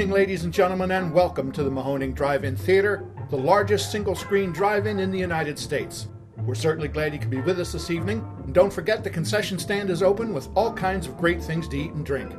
evening, ladies and gentlemen, and welcome to the Mahoning Drive-In Theater, the largest single-screen drive-in in the United States. We're certainly glad you could be with us this evening, and don't forget the concession stand is open with all kinds of great things to eat and drink.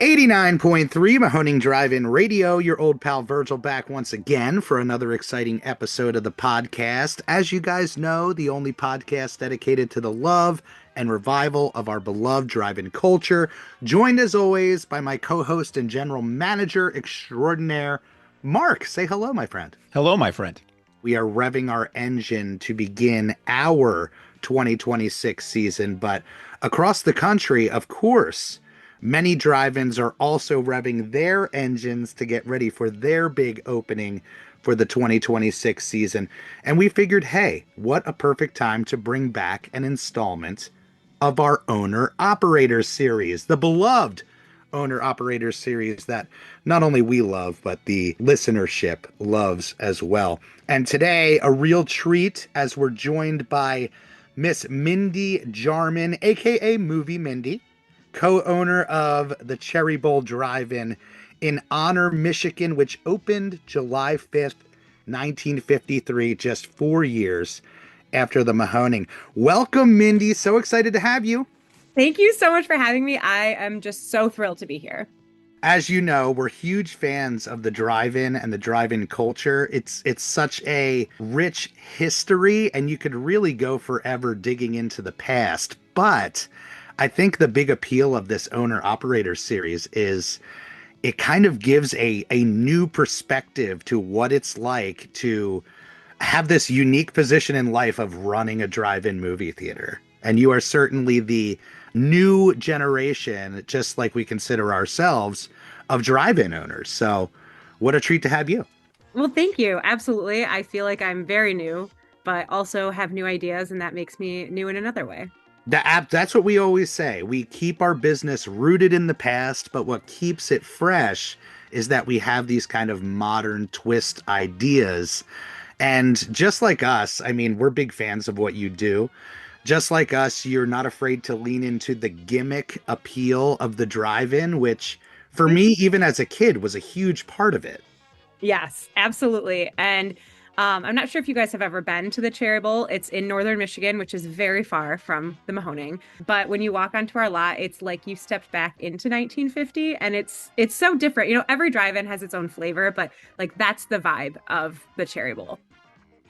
89.3 Mahoning Drive-In Radio, your old pal Virgil back once again for another exciting episode of the podcast. As you guys know, the only podcast dedicated to the love and revival of our beloved drive-in culture, joined as always by my co-host and general manager extraordinaire, Mark. Say hello, my friend. Hello, my friend. We are revving our engine to begin our 2026 season, but across the country, of course, many drive-ins are also revving their engines to get ready for their big opening for the 2026 season. And we figured, hey, what a perfect time to bring back an installment of our Owner-Operator series, the beloved Owner-Operator series that not only we love, but the listenership loves as well. And today, a real treat as we're joined by Miss Mindi Jarman, aka Movie Mindy, co-owner of the Cherry Bowl Drive-In in Honor, Michigan, which opened July 5th, 1953, just 4 years after the Mahoning. Welcome, Mindy. So excited to have you. Thank you so much for having me. I am just so thrilled to be here. As you know, we're huge fans of the drive-in and the drive-in culture. It's such a rich history, and you could really go forever digging into the past. But I think the big appeal of this Owner-Operator series is it kind of gives a new perspective to what it's like to have this unique position in life of running a drive-in movie theater. And you are certainly the new generation, just like we consider ourselves, of drive-in owners. So what a treat to have you. Well, thank you. Absolutely. I feel like I'm very new, but also have new ideas, and that makes me new in another way. That's what we always say. We keep our business rooted in the past, but what keeps it fresh is that we have these kind of modern twist ideas. And just like us, I mean, we're big fans of what you do. Just like us, you're not afraid to lean into the gimmick appeal of the drive-in, which for me, even as a kid, was a huge part of it. Yes, absolutely. And I'm not sure if you guys have ever been to the Cherry Bowl. It's in northern Michigan, which is very far from the Mahoning. But when you walk onto our lot, it's like you stepped back into 1950, and it's so different. You know, every drive-in has its own flavor, but like that's the vibe of the Cherry Bowl.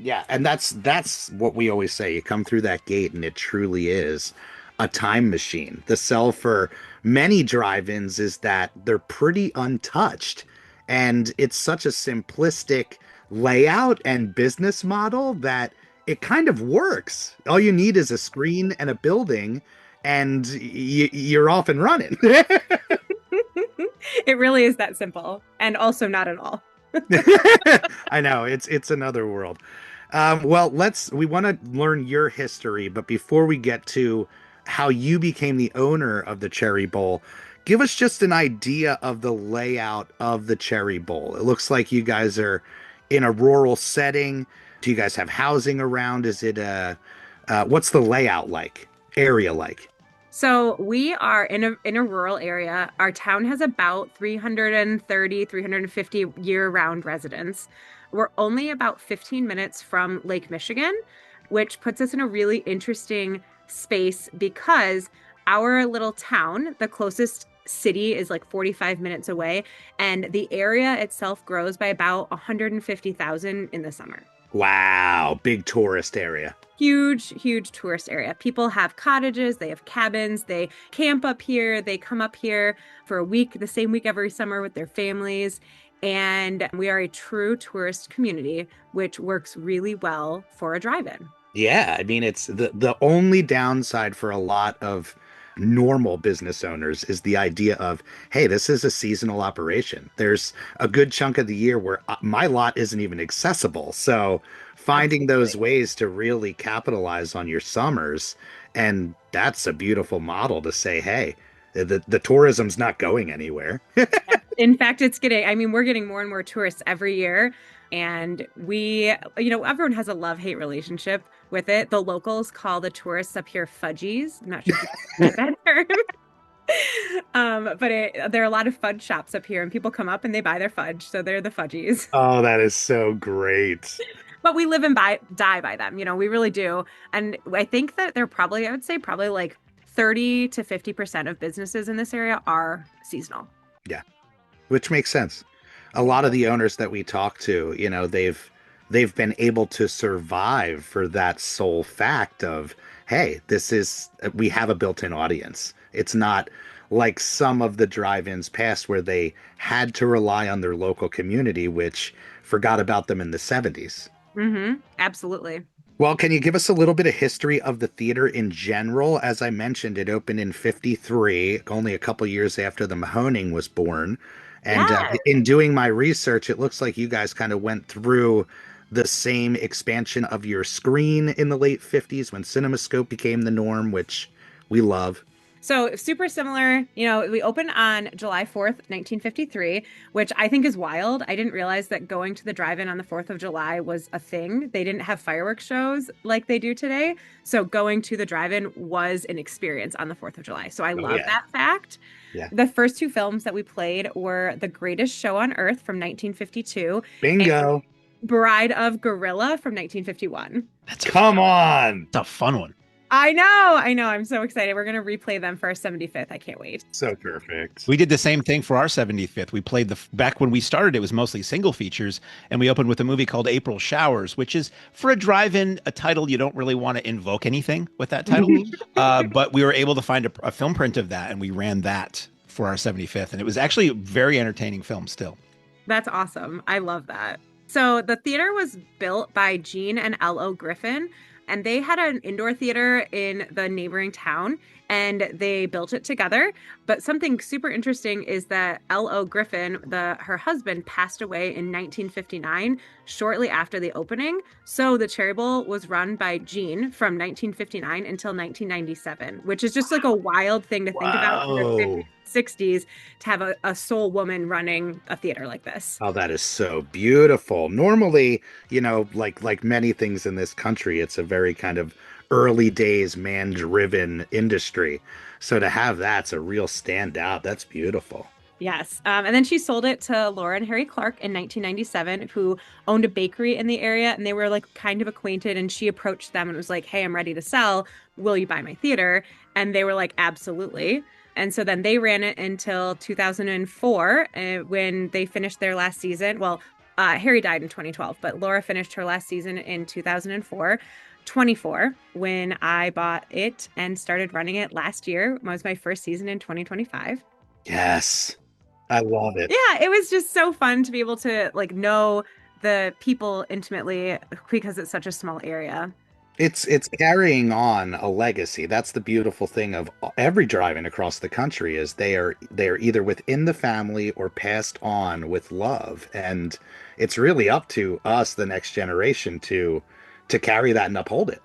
Yeah, and that's what we always say. You come through that gate, and it truly is a time machine. The sell for many drive-ins is that they're pretty untouched, and it's such a simplistic layout and business model that it kind of works. All you need is a screen and a building, and you're off and running. It really is that simple, and also not at all. I know, it's another world. Well, we want to learn your history, but before we get to how you became the owner of the Cherry Bowl, give us just an idea of the layout of the Cherry Bowl. It looks like you guys are in a rural setting. Do you guys have housing around? Is it what's the layout like? Area like? So we are in a rural area. Our town has about 350 year-round residents. We're only about 15 minutes from Lake Michigan, which puts us in a really interesting space because our little town, the closest city, is like 45 minutes away, and the area itself grows by about 150,000 in the summer. Wow, big tourist area. Huge tourist area. People have cottages, they have cabins, they camp up here, they come up here for a week, the same week every summer with their families. And we are a true tourist community, which works really well for a drive-in. Yeah, I mean, it's the only downside for a lot of normal business owners is the idea of, hey, this is a seasonal operation. There's a good chunk of the year where my lot isn't even accessible. So finding those ways to really capitalize on your summers, and that's a beautiful model to say, hey, the tourism's not going anywhere. In fact, we're getting more and more tourists every year. And everyone has a love-hate relationship with it. The locals call the tourists up here fudgies. I'm not sure if you get that term. But there are a lot of fudge shops up here, and people come up and they buy their fudge, so they're the fudgies. Oh, that is so great. But we live and die by them, we really do. And I think that I would say probably like 30 to 50% of businesses in this area are seasonal. Yeah, which makes sense. A lot of the owners that we talk to, they've been able to survive for that sole fact of, hey, we have a built-in audience. It's not like some of the drive-ins past where they had to rely on their local community, which forgot about them in the 70s. Mm-hmm. Absolutely. Well, can you give us a little bit of history of the theater in general? As I mentioned, it opened in 53, only a couple years after the Mahoning was born. And Yeah. in doing my research, it looks like you guys kind of went through the same expansion of your screen in the late 50s when CinemaScope became the norm, which we love. So super similar, we opened on July 4th, 1953, which I think is wild. I didn't realize that going to the drive-in on the 4th of July was a thing. They didn't have fireworks shows like they do today. So going to the drive-in was an experience on the 4th of July. So I love that fact. Yeah. The first two films that we played were The Greatest Show on Earth from 1952. Bingo. And Bride of Gorilla from 1951. Come on. It's a fun one. I know. I'm so excited. We're going to replay them for our 75th. I can't wait. So perfect. We did the same thing for our 75th. We played back when we started, it was mostly single features, and we opened with a movie called April Showers, which is for a drive-in, a title you don't really want to invoke anything with that title. But we were able to find a film print of that, and we ran that for our 75th. And it was actually a very entertaining film still. That's awesome. I love that. So the theater was built by Gene and L.O. Griffin, and they had an indoor theater in the neighboring town, and they built it together. But something super interesting is that L.O. Griffin, her husband, passed away in 1959, shortly after the opening. So the Cherry Bowl was run by Gene from 1959 until 1997, which is just like a wild thing to think about in the 50s, 60s, to have a soul woman running a theater like this. Oh, that is so beautiful. Normally, like many things in this country, it's a very kind of early days man-driven industry. So to have that's a real standout. That's beautiful. Yes. And then she sold it to Laura and Harry Clark in 1997, who owned a bakery in the area, and they were like kind of acquainted, and she approached them and was like, hey, I'm ready to sell. Will you buy my theater? And they were like, absolutely. And so then they ran it until 2004 when they finished their last season. Well, Harry died in 2012, but Laura finished her last season in 2004. 24 when I bought it and started running it last year. It was my first season in 2025. Yes. I love it. Yeah, it was just so fun to be able to know the people intimately because it's such a small area. It's carrying on a legacy. That's the beautiful thing of every drive-in across the country is they are either within the family or passed on with love. And it's really up to us, the next generation, to carry that and uphold it.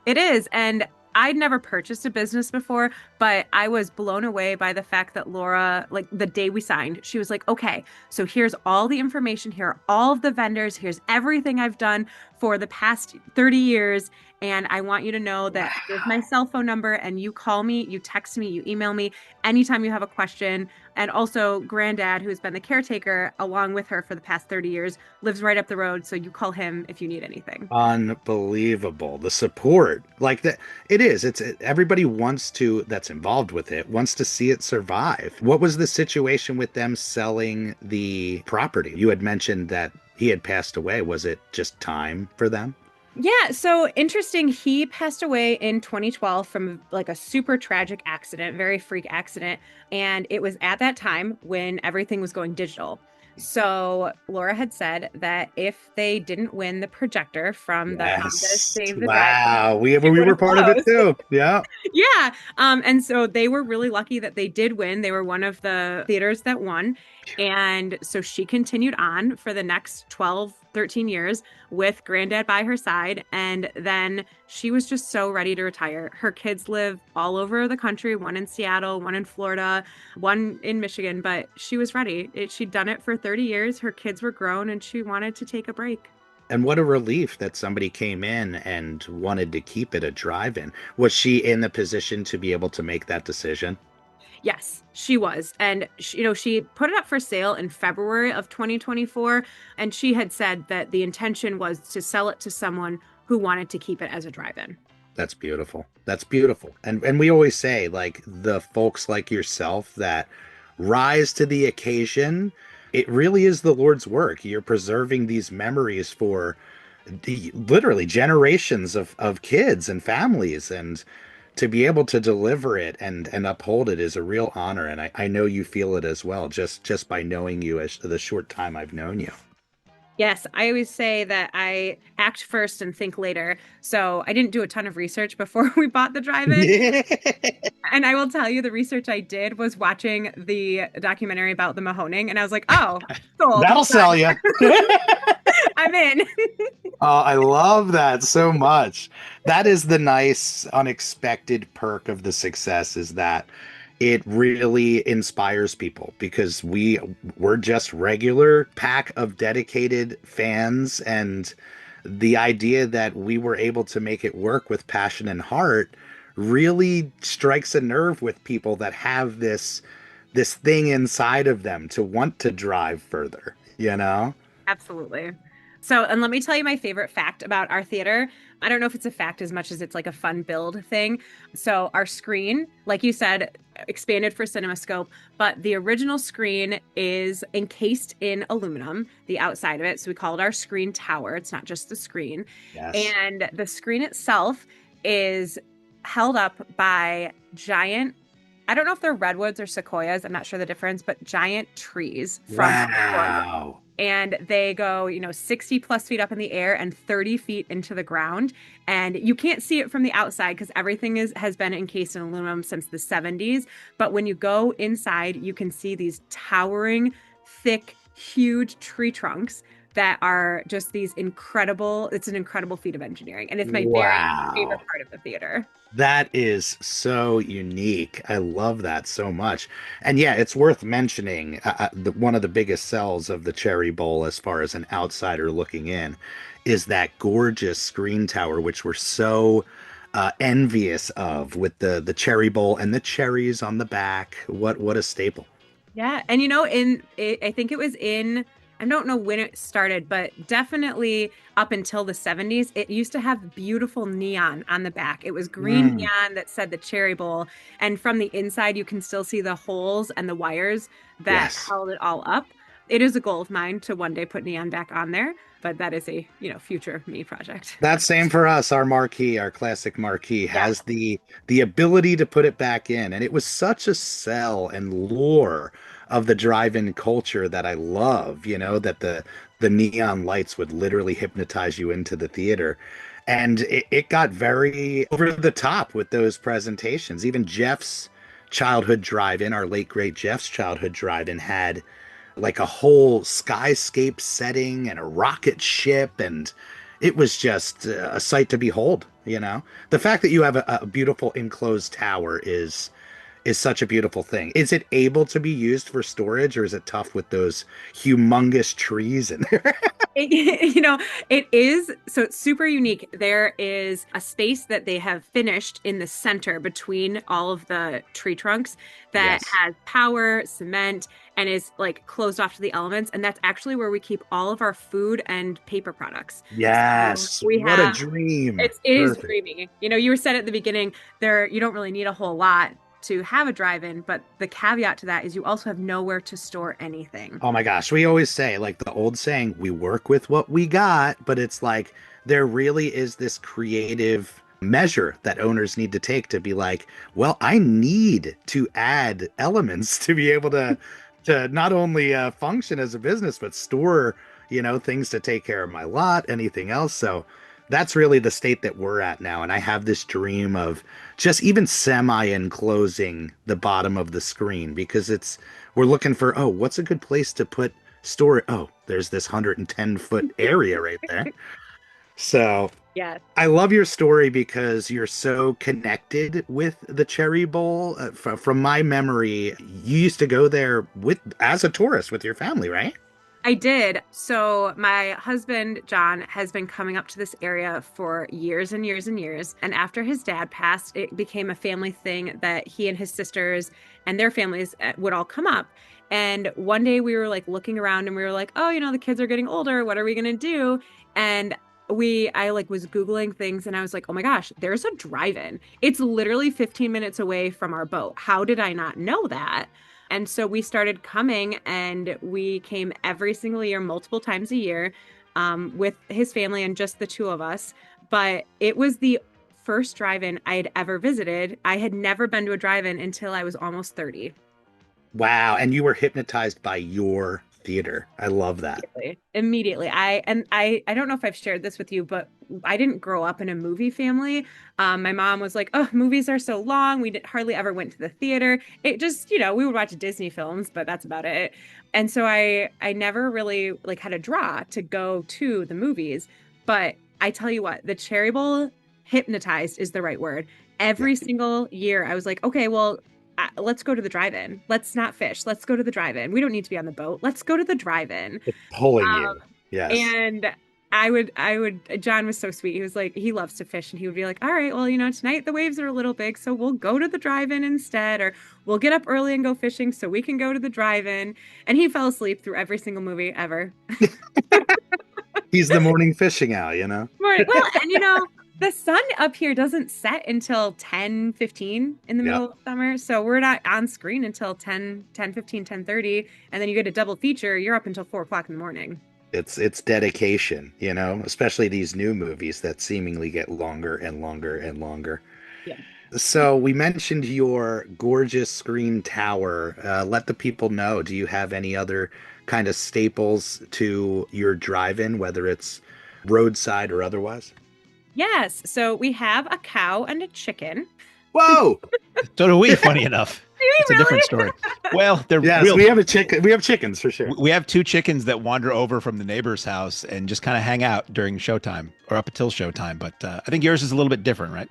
It is. And I'd never purchased a business before, but I was blown away by the fact that Laura, the day we signed, she was like, okay, so here's all the information, here are all of the vendors, here's everything I've done for the past 30 years. And I want you to know that here's my cell phone number, and you call me, you text me, you email me anytime you have a question. And also Granddad, who's been the caretaker along with her for the past 30 years, lives right up the road. So you call him if you need anything. Unbelievable. The support like that. It's everybody that's involved with it wants to see it survive. What was the situation with them selling the property? You had mentioned that he had passed away. Was it just time for them? Yeah, so interesting. He passed away in 2012 from a super tragic accident, very freak accident. And it was at that time when everything was going digital. So Laura had said that if they didn't win the projector from the Honda Save the Wow, we were part of it too. Yeah. Yeah. And so they were really lucky that they did win. They were one of the theaters that won. And so she continued on for the next 12 13 years with granddad by her side. And then she was just so ready to retire. Her kids live all over the country, one in Seattle, one in Florida, one in Michigan, but she was ready. She'd done it for 30 years. Her kids were grown and she wanted to take a break. And what a relief that somebody came in and wanted to keep it a drive-in. Was she in the position to be able to make that decision? Yes, she was. And she put it up for sale in February of 2024. And she had said that the intention was to sell it to someone who wanted to keep it as a drive-in. That's beautiful. That's beautiful. And we always say, like, the folks like yourself that rise to the occasion, it really is the Lord's work. You're preserving these memories for literally generations of kids and families, and to be able to deliver it and uphold it is a real honor. And I know you feel it as well, just by knowing you as the short time I've known you. Yes, I always say that I act first and think later. So I didn't do a ton of research before we bought the drive-in. And I will tell you, the research I did was watching the documentary about the Mahoning. And I was like, oh, sold. That'll sell you. I'm in. Oh, I love that so much. That is the nice, unexpected perk of the success, is that it really inspires people, because we're just regular pack of dedicated fans, and the idea that we were able to make it work with passion and heart really strikes a nerve with people that have this thing inside of them to want to drive further, you know? Absolutely. So, and let me tell you my favorite fact about our theater. I don't know if it's a fact as much as it's like a fun build thing. So our screen, like you said, expanded for CinemaScope, but the original screen is encased in aluminum, the outside of it. So we call it our screen tower. It's not just the screen. Yes. And the screen itself is held up by giant, I don't know if they're redwoods or sequoias, I'm not sure the difference, but giant trees from Wow. And they go, 60 plus feet up in the air and 30 feet into the ground. And you can't see it from the outside because everything has been encased in aluminum since the 70s. But when you go inside, you can see these towering, thick, huge tree trunks that are just these incredible, it's an incredible feat of engineering. And it's my very favorite part of the theater. That is so unique. I love that so much. And yeah, it's worth mentioning one of the biggest sells of the Cherry Bowl, as far as an outsider looking in, is that gorgeous screen tower, which we're so envious of, with the Cherry Bowl and the cherries on the back. What a staple. Yeah. And I think it was in, I don't know when it started, but definitely up until the 70s, it used to have beautiful neon on the back. It was green neon that said the Cherry Bowl. And from the inside, you can still see the holes and the wires that held it all up. It is a goal of mine to one day put neon back on there, but that is a, future me project. That's same for us. Our marquee, our classic marquee, has the ability to put it back in. And it was such a sell and lure of the drive-in culture that I love, that the neon lights would literally hypnotize you into the theater. And it got very over the top with those presentations. Even Jeff's childhood drive-in, our late great Jeff's childhood drive-in, had like a whole skyscape setting and a rocket ship, and it was just a sight to behold. The fact that you have a beautiful enclosed tower is such a beautiful thing. Is it able to be used for storage, or is it tough with those humongous trees in there? It is. So it's super unique. There is a space that they have finished in the center between all of the tree trunks that has power, cement, and is like closed off to the elements. And that's actually where we keep all of our food and paper products. Yes. So what a dream. It is dreamy. You were said at the beginning there, you don't really need a whole lot to have a drive-in, but the caveat to that is you also have nowhere to store anything. Oh my gosh, we always say, like the old saying, we work with what we got, but it's like there really is this creative measure that owners need to take to be like, well, I need to add elements to be able to not only function as a business, but store, things to take care of my lot, anything else. So that's really the state that we're at now. And I have this dream of just even semi-enclosing the bottom of the screen, because we're looking for, what's a good place to put story. Oh, there's this 110-foot area right there. So Yes. I love your story because you're so connected with the Cherry Bowl. From my memory, you used to go there with as a tourist with your family, right? I did. So my husband, John, has been coming up to this area for years and years and years. And after his dad passed, it became a family thing that he and his sisters and their families would all come up. And one day we were like looking around and we were like, oh, the kids are getting older. What are we going to do? And I like was Googling things and I was like, oh my gosh, there's a drive-in. It's literally 15 minutes away from our boat. How did I not know that? And so we started coming and we came every single year, multiple times a year, with his family and just the two of us. But it was the first drive-in I had ever visited. I had never been to a drive-in until I was almost 30. Wow. And you were hypnotized by your theater. I love that. Immediately. I don't know if I've shared this with you, but I didn't grow up in a movie family. My mom was like, "Oh, movies are so long. We hardly ever went to the theater. It just, we would watch Disney films, but that's about it." And so I never really like had a draw to go to the movies. But I tell you what, the Cherry Bowl hypnotized is the right word. Yeah. Every single year, I was like, "Okay, well, let's go to the drive-in. Let's not fish. Let's go to the drive-in. We don't need to be on the boat. Let's go to the drive-in." It's pulling Um, you. Yes. and John was so sweet. He was like, he loves to fish and he would be like, all right, well, tonight the waves are a little big, so we'll go to the drive-in instead, or we'll get up early and go fishing so we can go to the drive-in. And he fell asleep through every single movie ever. He's the morning fishing owl, you know? Well, and the sun up here doesn't set until 10:15 in the middle of summer. So we're not on screen until 10:15, 10:30. And then you get a double feature, you're up until 4 o'clock in the morning. It's dedication, especially these new movies that seemingly get longer and longer and longer. Yeah. So we mentioned your gorgeous screen tower. Let the people know, do you have any other kind of staples to your drive-in, whether it's roadside or otherwise? Yes. So we have a cow and a chicken. Whoa! So do we, funny enough. It's a different story. Well, they're yes, we have a chicken. We have chickens for sure. We have two chickens that wander over from the neighbor's house and just kind of hang out during showtime or up until showtime. But I think yours is a little bit different, right?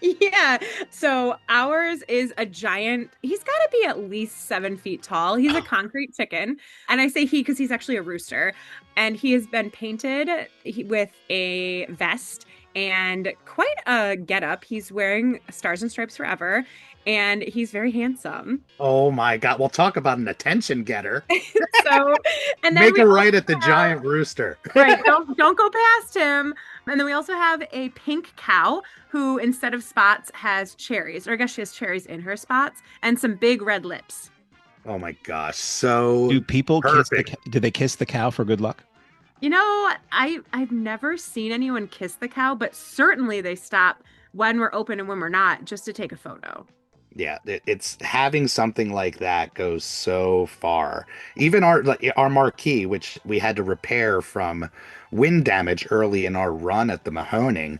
Yeah. So ours is a giant. He's got to be at least 7 feet tall. He's a concrete chicken. And I say he because he's actually a rooster. And he has been painted with a vest and quite a getup. He's wearing Stars and Stripes Forever. And he's very handsome. Oh my God. Well, talk about an attention getter. So, and then make a right at the giant rooster. Right. Don't go past him. And then we also have a pink cow who, instead of spots, has cherries, or I guess she has cherries in her spots, and some big red lips. Oh my gosh. So do people perfect. do they kiss the cow for good luck? I've never seen anyone kiss the cow, but certainly they stop when we're open and when we're not just to take a photo. Yeah, it's having something like that goes so far. Even our marquee, which we had to repair from wind damage early in our run at the Mahoning,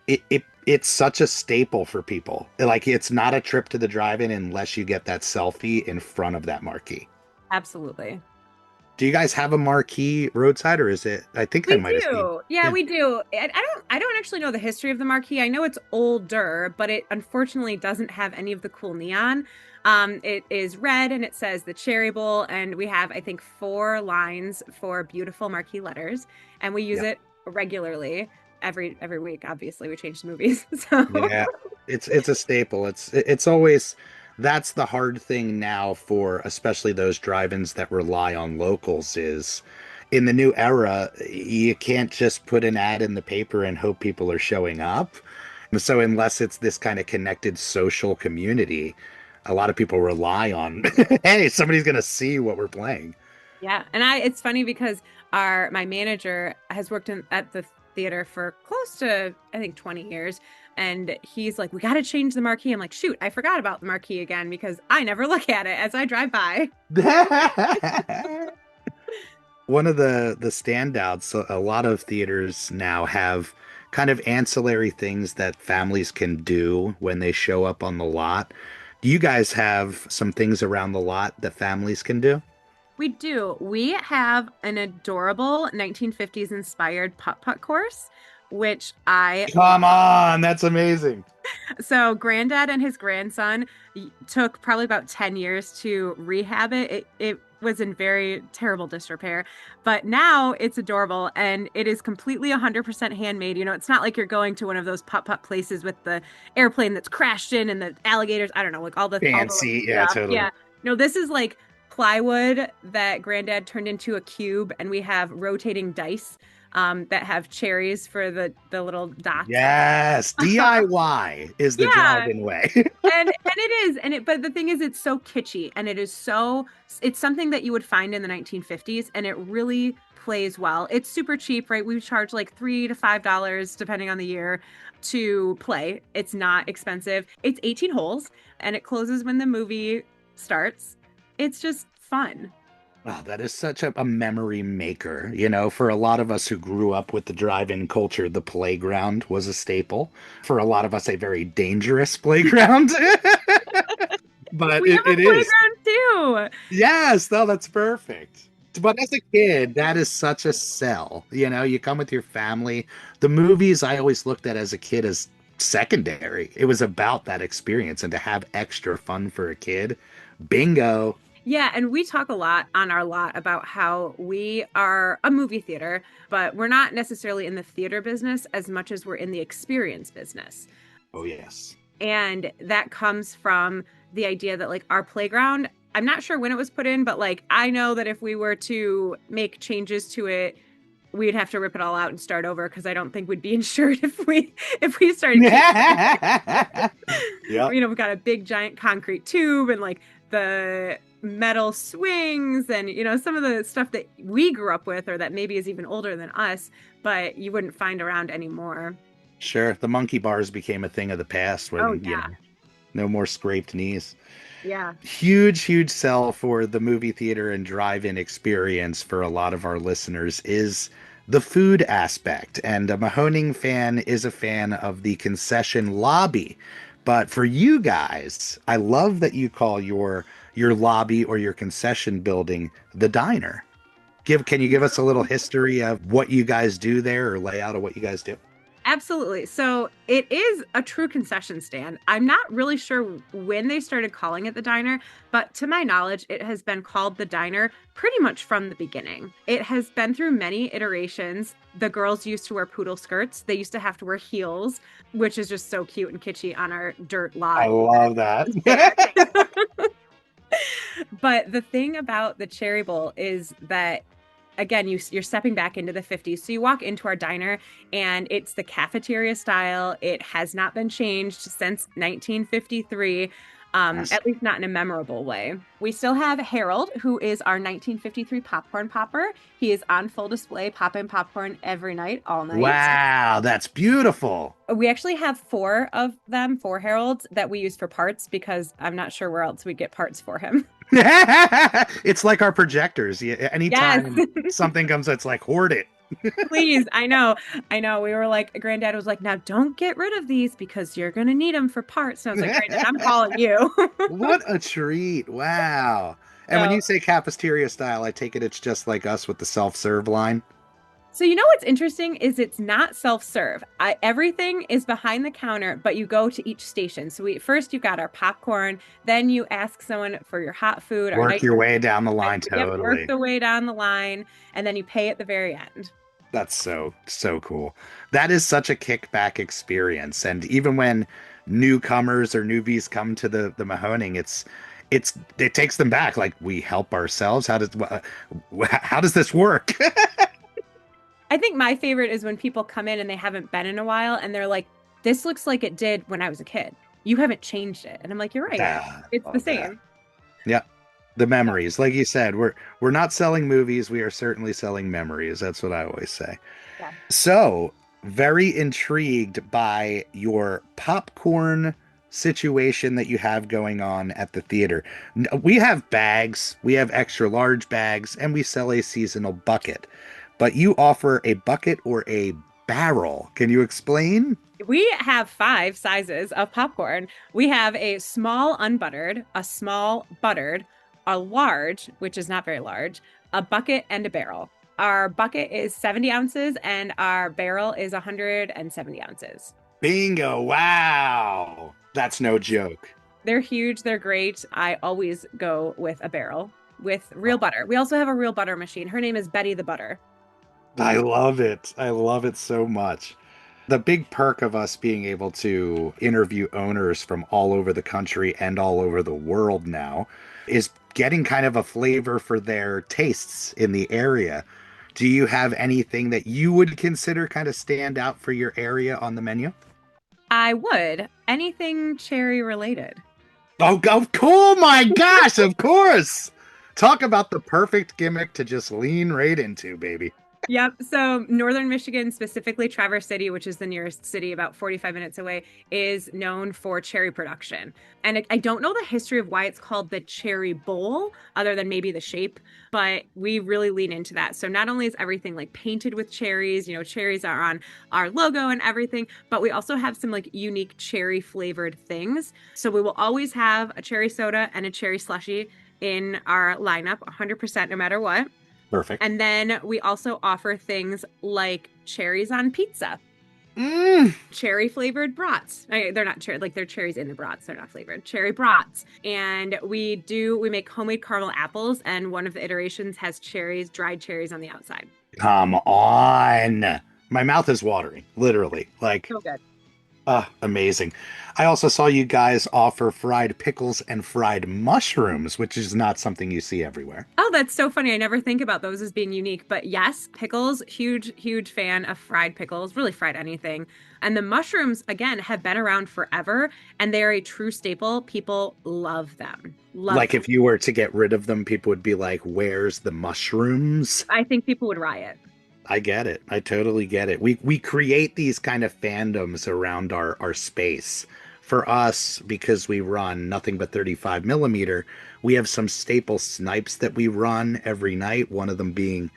it's such a staple for people. Like, it's not a trip to the drive-in unless you get that selfie in front of that marquee. Absolutely. Do you guys have a marquee roadside, or is it? I think I might have seen. Yeah, we do. I don't actually know the history of the marquee. I know it's older, but it unfortunately doesn't have any of the cool neon. It is red and it says the Cherry Bowl, and we have, I think, 4 lines for beautiful marquee letters, and we use it regularly every week. Obviously, we change the movies. So Yeah, it's a staple. It's always. That's the hard thing now for especially those drive-ins that rely on locals is in the new era, you can't just put an ad in the paper and hope people are showing up. So unless it's this kind of connected social community, a lot of people rely on, hey, somebody's going to see what we're playing. Yeah. And it's funny because my manager has worked at the theater for close to, I think, 20 years. And he's like, we got to change the marquee. I'm like, shoot, I forgot about the marquee again because I never look at it as I drive by. One of the standouts, a lot of theaters now have kind of ancillary things that families can do when they show up on the lot. Do you guys have some things around the lot that families can do? We do. We have an adorable 1950s inspired putt-putt course, which I Come on, that's amazing. so granddad and his grandson took probably about 10 years to rehab it. It was in very terrible disrepair, but now it's adorable and it is completely 100% handmade. You know, it's not like you're going to one of those putt-putt places with the airplane that's crashed in and the alligators, I don't know, like all the Fancy, yeah, stuff. totally. Yeah. No, this is like plywood that granddad turned into a cube, and we have rotating dice that have cherries for the little dots. Yes, DIY is the Yeah, drive-in way. and it is, but the thing is, it's so kitschy, and it's something that you would find in the 1950s, and it really plays well. It's super cheap, right? We charge like $3 to $5 depending on the year to play. It's not expensive. It's 18 holes, and it closes when the movie starts. It's just fun. Oh, that is such a memory maker. You know, for a lot of us who grew up with the drive-in culture, the playground was a staple. For a lot of us, a very dangerous playground. But We have it a is. playground too. Yes, no, that's perfect. But as a kid, that is such a sell. You know, you come with your family. The movies I always looked at as a kid as secondary. It was about that experience and to have extra fun for a kid. Bingo. Yeah, and we talk a lot on our lot about how we are a movie theater, but we're not necessarily in the theater business as much as we're in the experience business. Oh, yes. And that comes from the idea that like our playground, I'm not sure when it was put in, but like I know that if we were to make changes to it, we'd have to rip it all out and start over because I don't think we'd be insured if we started Yep. you know, we've got a big giant concrete tube and like the metal swings and you know some of the stuff that we grew up with or that maybe is even older than us, but you wouldn't find around anymore. Sure. The monkey bars became a thing of the past Oh when, yeah. no more scraped knees. Yeah. Huge sell for the movie theater and drive-in experience for a lot of our listeners is the food aspect. And a Mahoning fan is a fan of the concession lobby. But for you guys, I love that you call your lobby or your concession building the diner. Can you give us a little history of what you guys do there or layout of what you guys do? Absolutely. So it is a true concession stand. I'm not really sure when they started calling it the diner, but to my knowledge, it has been called the diner pretty much from the beginning. It has been through many iterations. The girls used to wear poodle skirts. They used to have to wear heels, which is just so cute and kitschy on our dirt lot. I love that. But the thing about the Cherry Bowl is that again, you're stepping back into the 50s. So you walk into our diner and it's the cafeteria style. It has not been changed since 1953. Yes. At least not in a memorable way. We still have Harold, who is our 1953 popcorn popper. He is on full display, popping popcorn every night, all night. Wow, that's beautiful. We actually have 4 Harolds that we use for parts because I'm not sure where else we'd get parts for him. It's like our projectors. Anytime Yes. something comes, it's like hoard it. Please. I know. We were like, Granddad was like, now don't get rid of these because you're going to need them for parts. And I was like, Granddad, I'm calling you. What a treat. Wow. And when So, you say cafeteria style, I take it's just like us with the self-serve line. so you know what's interesting is it's not self-serve. Everything is behind the counter, but you go to each station. So first you've got our popcorn, then you ask someone for your hot food. Work your way down the line, Yep, totally. work the way down the line, and then you pay at the very end. That's so cool. That is such a kickback experience. And even when newcomers or newbies come to the Mahoning, it takes them back. Like, we help ourselves. How does this work? I think my favorite is when people come in and they haven't been in a while and they're like, this looks like it did when I was a kid. You haven't changed it. And I'm like, you're right. Yeah, It's the love same. that. Yeah. The memories. Like you said, we're not selling movies, we are certainly selling memories. That's what I always say. Yeah. So, very intrigued by your popcorn situation that you have going on at the theater. We have bags, we have extra large bags, and we sell a seasonal bucket. But you offer a bucket or a barrel. Can you explain? We have 5 sizes of popcorn. We have a small unbuttered, a small buttered, a large, which is not very large, a bucket, and a barrel. Our bucket is 70 ounces and our barrel is 170 ounces. Bingo. Wow. That's no joke. They're huge. They're great. I always go with a barrel with real butter. We also have a real butter machine. Her name is Betty the Butter. I love it. I love it so much. The big perk of us being able to interview owners from all over the country and all over the world now is getting kind of a flavor for their tastes in the area. Do you have anything that you would consider kind of stand out for your area on the menu? I would. Anything cherry related. Oh, cool. My gosh, of course. Talk about the perfect gimmick to just lean right into, baby. Yep. So Northern Michigan, specifically Traverse City, which is the nearest city about 45 minutes away, is known for cherry production. And I don't know the history of why it's called the cherry bowl, other than maybe the shape, but we really lean into that. So not only is everything like painted with cherries, cherries are on our logo and everything, but we also have some like unique cherry flavored things. So we will always have a cherry soda and a cherry slushie in our lineup, 100% no matter what. Perfect. And then we also offer things like cherries on pizza. Cherry flavored brats. They're not cherry, like they're cherries in the brats. They're not flavored. Cherry brats. And we make homemade caramel apples. And one of the iterations has dried cherries on the outside. Come on. My mouth is watering, literally. Like, So good. Amazing. I also saw you guys offer fried pickles and fried mushrooms, which is not something you see everywhere. Oh, that's so funny. I never think about those as being unique. But yes, pickles, huge fan of fried pickles, really fried anything. And the mushrooms, again, have been around forever. And they are a true staple. People love them. Like if you were to get rid of them, people would be like, where's the mushrooms? I think people would riot. I get it. I totally get it. We create these kind of fandoms around our space. For us, because we run nothing but 35 millimeter, we have some staple snipes that we run every night, one of them being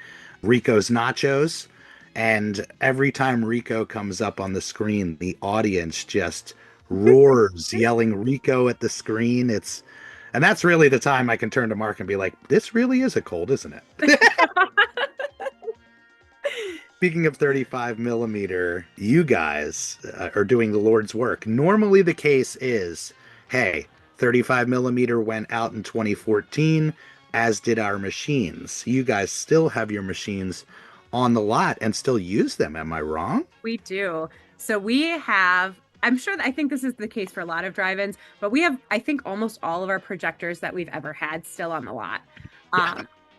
Rico's Nachos. And every time Rico comes up on the screen, the audience just roars, yelling Rico at the screen. And that's really the time I can turn to Mark and be like, this really is a cold, isn't it? Speaking of 35 millimeter, you guys are doing the Lord's work. Normally the case is, hey, 35 millimeter went out in 2014, as did our machines. You guys still have your machines on the lot and still use them. Am I wrong? We do. So we have, I think this is the case for a lot of drive-ins, but we have, I think, almost all of our projectors that we've ever had still on the lot,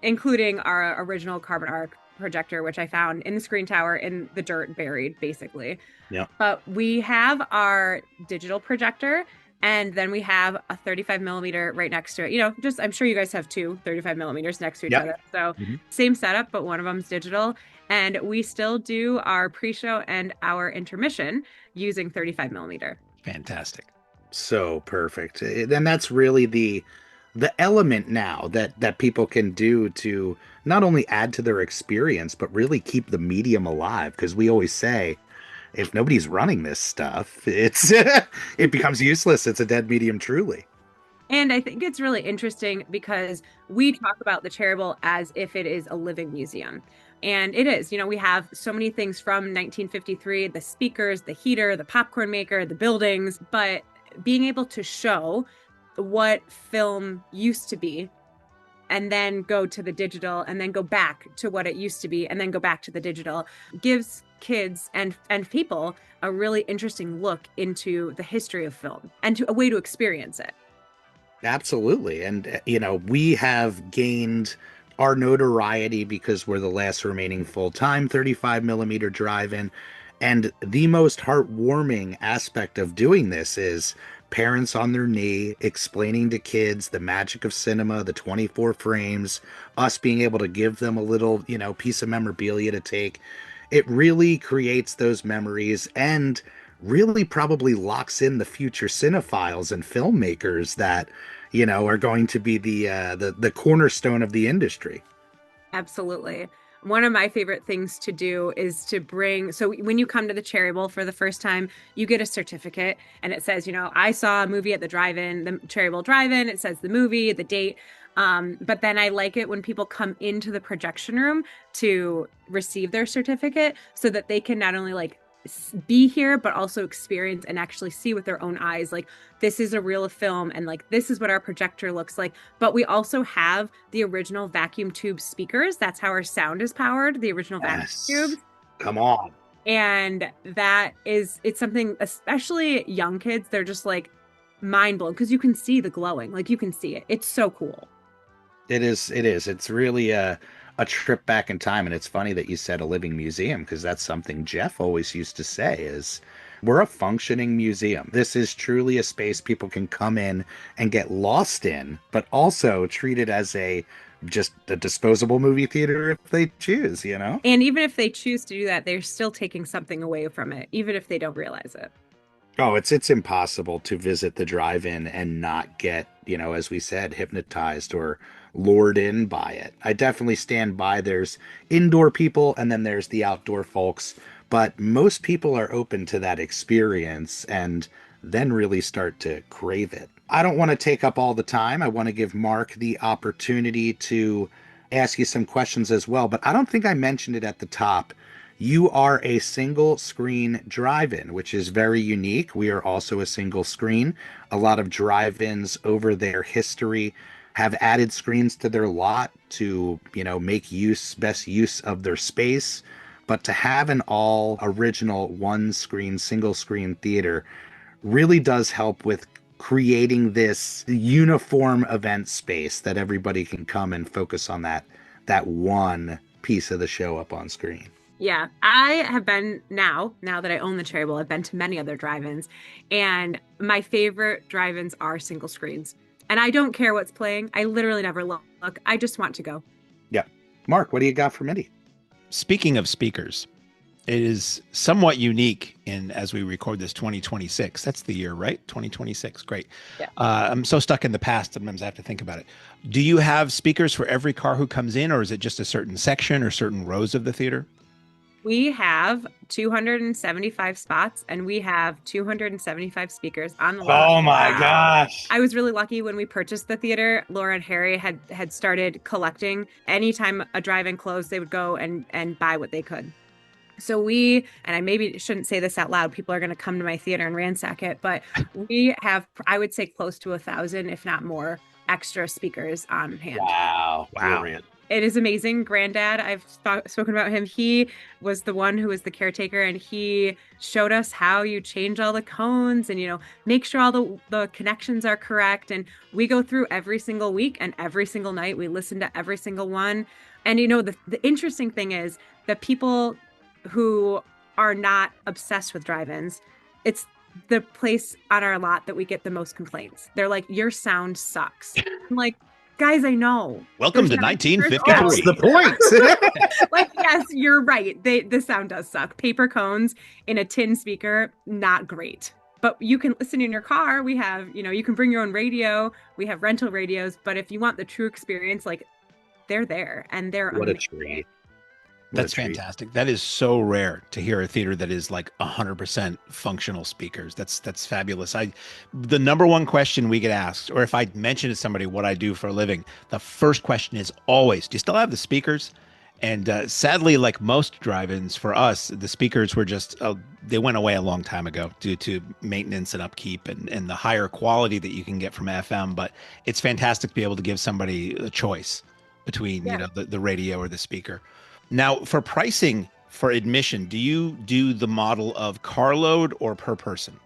including our original carbon arc projector, which I found in the screen tower in the dirt, buried basically. Yeah. But we have our digital projector, and then we have a 35 millimeter right next to it. I'm sure you guys have two 35 millimeters next to each other. So same setup, but one of them's digital. And we still do our pre-show and our intermission using 35 millimeter. Fantastic. So perfect. And that's really the element now that people can do to not only add to their experience, but really keep the medium alive. Because we always say, if nobody's running this stuff, it becomes useless. It's a dead medium, truly. And I think it's really interesting because we talk about the Cherry Bowl as if it is a living museum. And it is. We have so many things from 1953, the speakers, the heater, the popcorn maker, the buildings, but being able to show what film used to be and then go to the digital and then go back to what it used to be and then go back to the digital gives kids and people a really interesting look into the history of film and to a way to experience it. Absolutely. And, we have gained our notoriety because we're the last remaining full-time 35 millimeter drive-in. And the most heartwarming aspect of doing this is parents on their knee explaining to kids the magic of cinema, the 24 frames, us being able to give them a little, piece of memorabilia to take. It really creates those memories and really probably locks in the future cinephiles and filmmakers that, are going to be the cornerstone of the industry. Absolutely. One of my favorite things to do is to bring, so when you come to the Cherry Bowl for the first time, you get a certificate and it says, I saw a movie at the drive-in, the Cherry Bowl drive-in. It says the movie, the date. But then I like it when people come into the projection room to receive their certificate so that they can not only like be here, but also experience and actually see with their own eyes, like this is a real film and like this is what our projector looks like. But we also have the original vacuum tube speakers. That's how our sound is powered, the original vacuum tubes. Come on. And it's something, especially young kids, they're just like mind blown because you can see the glowing, like you can see it. It's so cool. It is. It's really a trip back in time. And it's funny that you said a living museum, because that's something Jeff always used to say is we're a functioning museum. This is truly a space people can come in and get lost in, but also treat it as just a disposable movie theater if they choose, you know? And even if they choose to do that, they're still taking something away from it, even if they don't realize it. Oh, it's impossible to visit the drive-in and not get, as we said, hypnotized or lured in by it. I definitely stand by there's indoor people and then there's the outdoor folks, but most people are open to that experience and then really start to crave it. I don't want to take up all the time. I want to give Mark the opportunity to ask you some questions as well, but I don't think I mentioned it at the top. You are a single screen drive-in, which is very unique. We are also a single screen. A lot of drive-ins over their history have added screens to their lot to, make best use of their space. But to have an all original one screen, single screen theater really does help with creating this uniform event space that everybody can come and focus on that one piece of the show up on screen. Yeah, I have been now that I own the Cherry Bowl, I've been to many other drive-ins, and my favorite drive-ins are single screens. And I don't care what's playing. I literally never look. I just want to go. Yeah. Mark, what do you got for Mindi? Speaking of speakers, it is somewhat unique as we record this 2026. That's the year, right? 2026. Great. Yeah. I'm so stuck in the past. Sometimes I have to think about it. Do you have speakers for every car who comes in, or is it just a certain section or certain rows of the theater? We have 275 spots and we have 275 speakers on the lot. Oh my gosh. I was really lucky when we purchased the theater. Laura and Harry had started collecting. Anytime a drive-in closed, they would go and buy what they could. So and I maybe shouldn't say this out loud, people are going to come to my theater and ransack it, but we have, I would say, close to 1,000, if not more, extra speakers on hand. Wow. Brilliant. It is amazing. Granddad, I've spoken about him. He was the one who was the caretaker, and he showed us how you change all the cones and, make sure all the connections are correct. And we go through every single week and every single night. We listen to every single one. And, the interesting thing is that people who are not obsessed with drive-ins, it's the place on our lot that we get the most complaints. They're like, your sound sucks. I'm like, guys, I know. Welcome to 1953. That's the point. Like, yes, you're right. The sound does suck. Paper cones in a tin speaker, not great. But you can listen in your car. We have, you can bring your own radio. We have rental radios. But if you want the true experience, like, they're there and they're what amazing. A treat. That's fantastic. That is so rare to hear a theater that is like 100% functional speakers. That's fabulous. The number one question we get asked, or if I mention to somebody what I do for a living, the first question is always, do you still have the speakers? And sadly, like most drive-ins for us, the speakers were just, they went away a long time ago due to maintenance and upkeep and the higher quality that you can get from FM. But it's fantastic to be able to give somebody a choice between, the radio or the speaker. Now, for pricing for admission, do you do the model of carload or per person?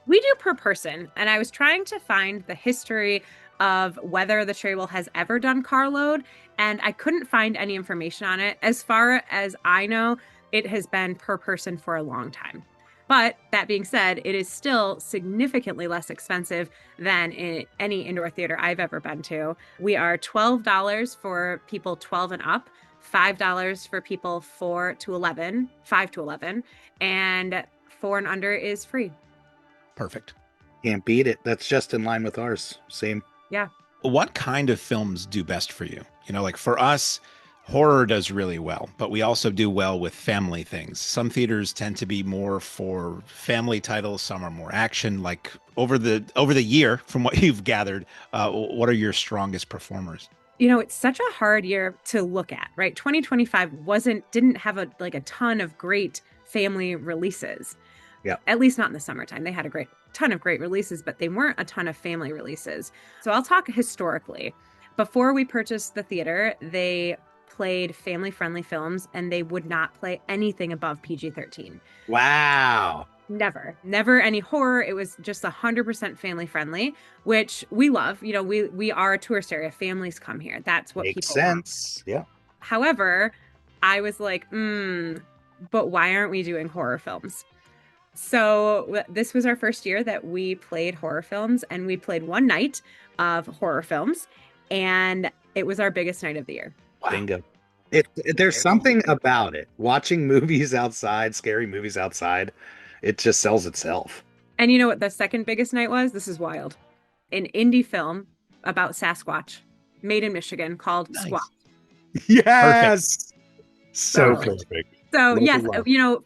We do per person. And I was trying to find the history of whether the Cherry Bowl has ever done carload, and I couldn't find any information on it. As far as I know, it has been per person for a long time. But that being said, it is still significantly less expensive than in any indoor theater I've ever been to. We are $12 for people 12 and up. $5 for people 5 to 11, and 4 and under is free. Perfect. Can't beat it. That's just in line with ours. Same. Yeah. What kind of films do best for you? Like for us, Horror does really well, but we also do well with family things. Some theaters tend to be more for family titles, some are more action. Like over the year, from what you've gathered, what are your strongest performers? It's such a hard year to look at, right? 2025 didn't have a ton of great family releases. Yeah. At least not in the summertime. They had a great ton of great releases, but they weren't a ton of family releases. So I'll talk historically. Before we purchased the theater, they played family-friendly films and they would not play anything above PG-13. Wow. Never any horror. It was just 100% family friendly, which we love. We are a tourist area. Families come here. That's what Makes people want. sense. Yeah. However, I was like, but why aren't we doing horror films? So this was our first year that we played horror films, and we played one night of horror films, and it was our biggest night of the year. Wow. Bingo. There's something about it. Watching movies outside, scary movies outside, it just sells itself. And you know what the second biggest night was? This is wild. An indie film about Sasquatch made in Michigan called Squat. Yes. Perfect. So perfect. So yes,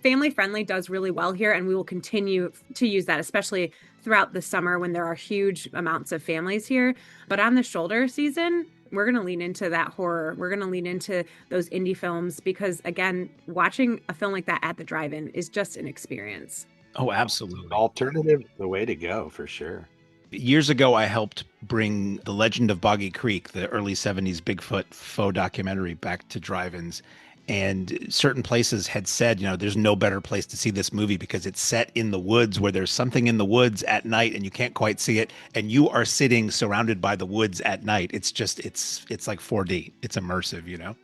family friendly does really well here, and we will continue to use that, especially throughout the summer when there are huge amounts of families here. But on the shoulder season, we're going to lean into that horror. We're going to lean into those indie films because, again, watching a film like that at the drive-in is just an experience. Oh, absolutely. Alternative, the way to go, for sure. Years ago, I helped bring The Legend of Boggy Creek, the early 70s Bigfoot faux documentary, back to drive-ins. And certain places had said, there's no better place to see this movie because it's set in the woods where there's something in the woods at night and you can't quite see it. And you are sitting surrounded by the woods at night. It's just, it's like 4D. It's immersive,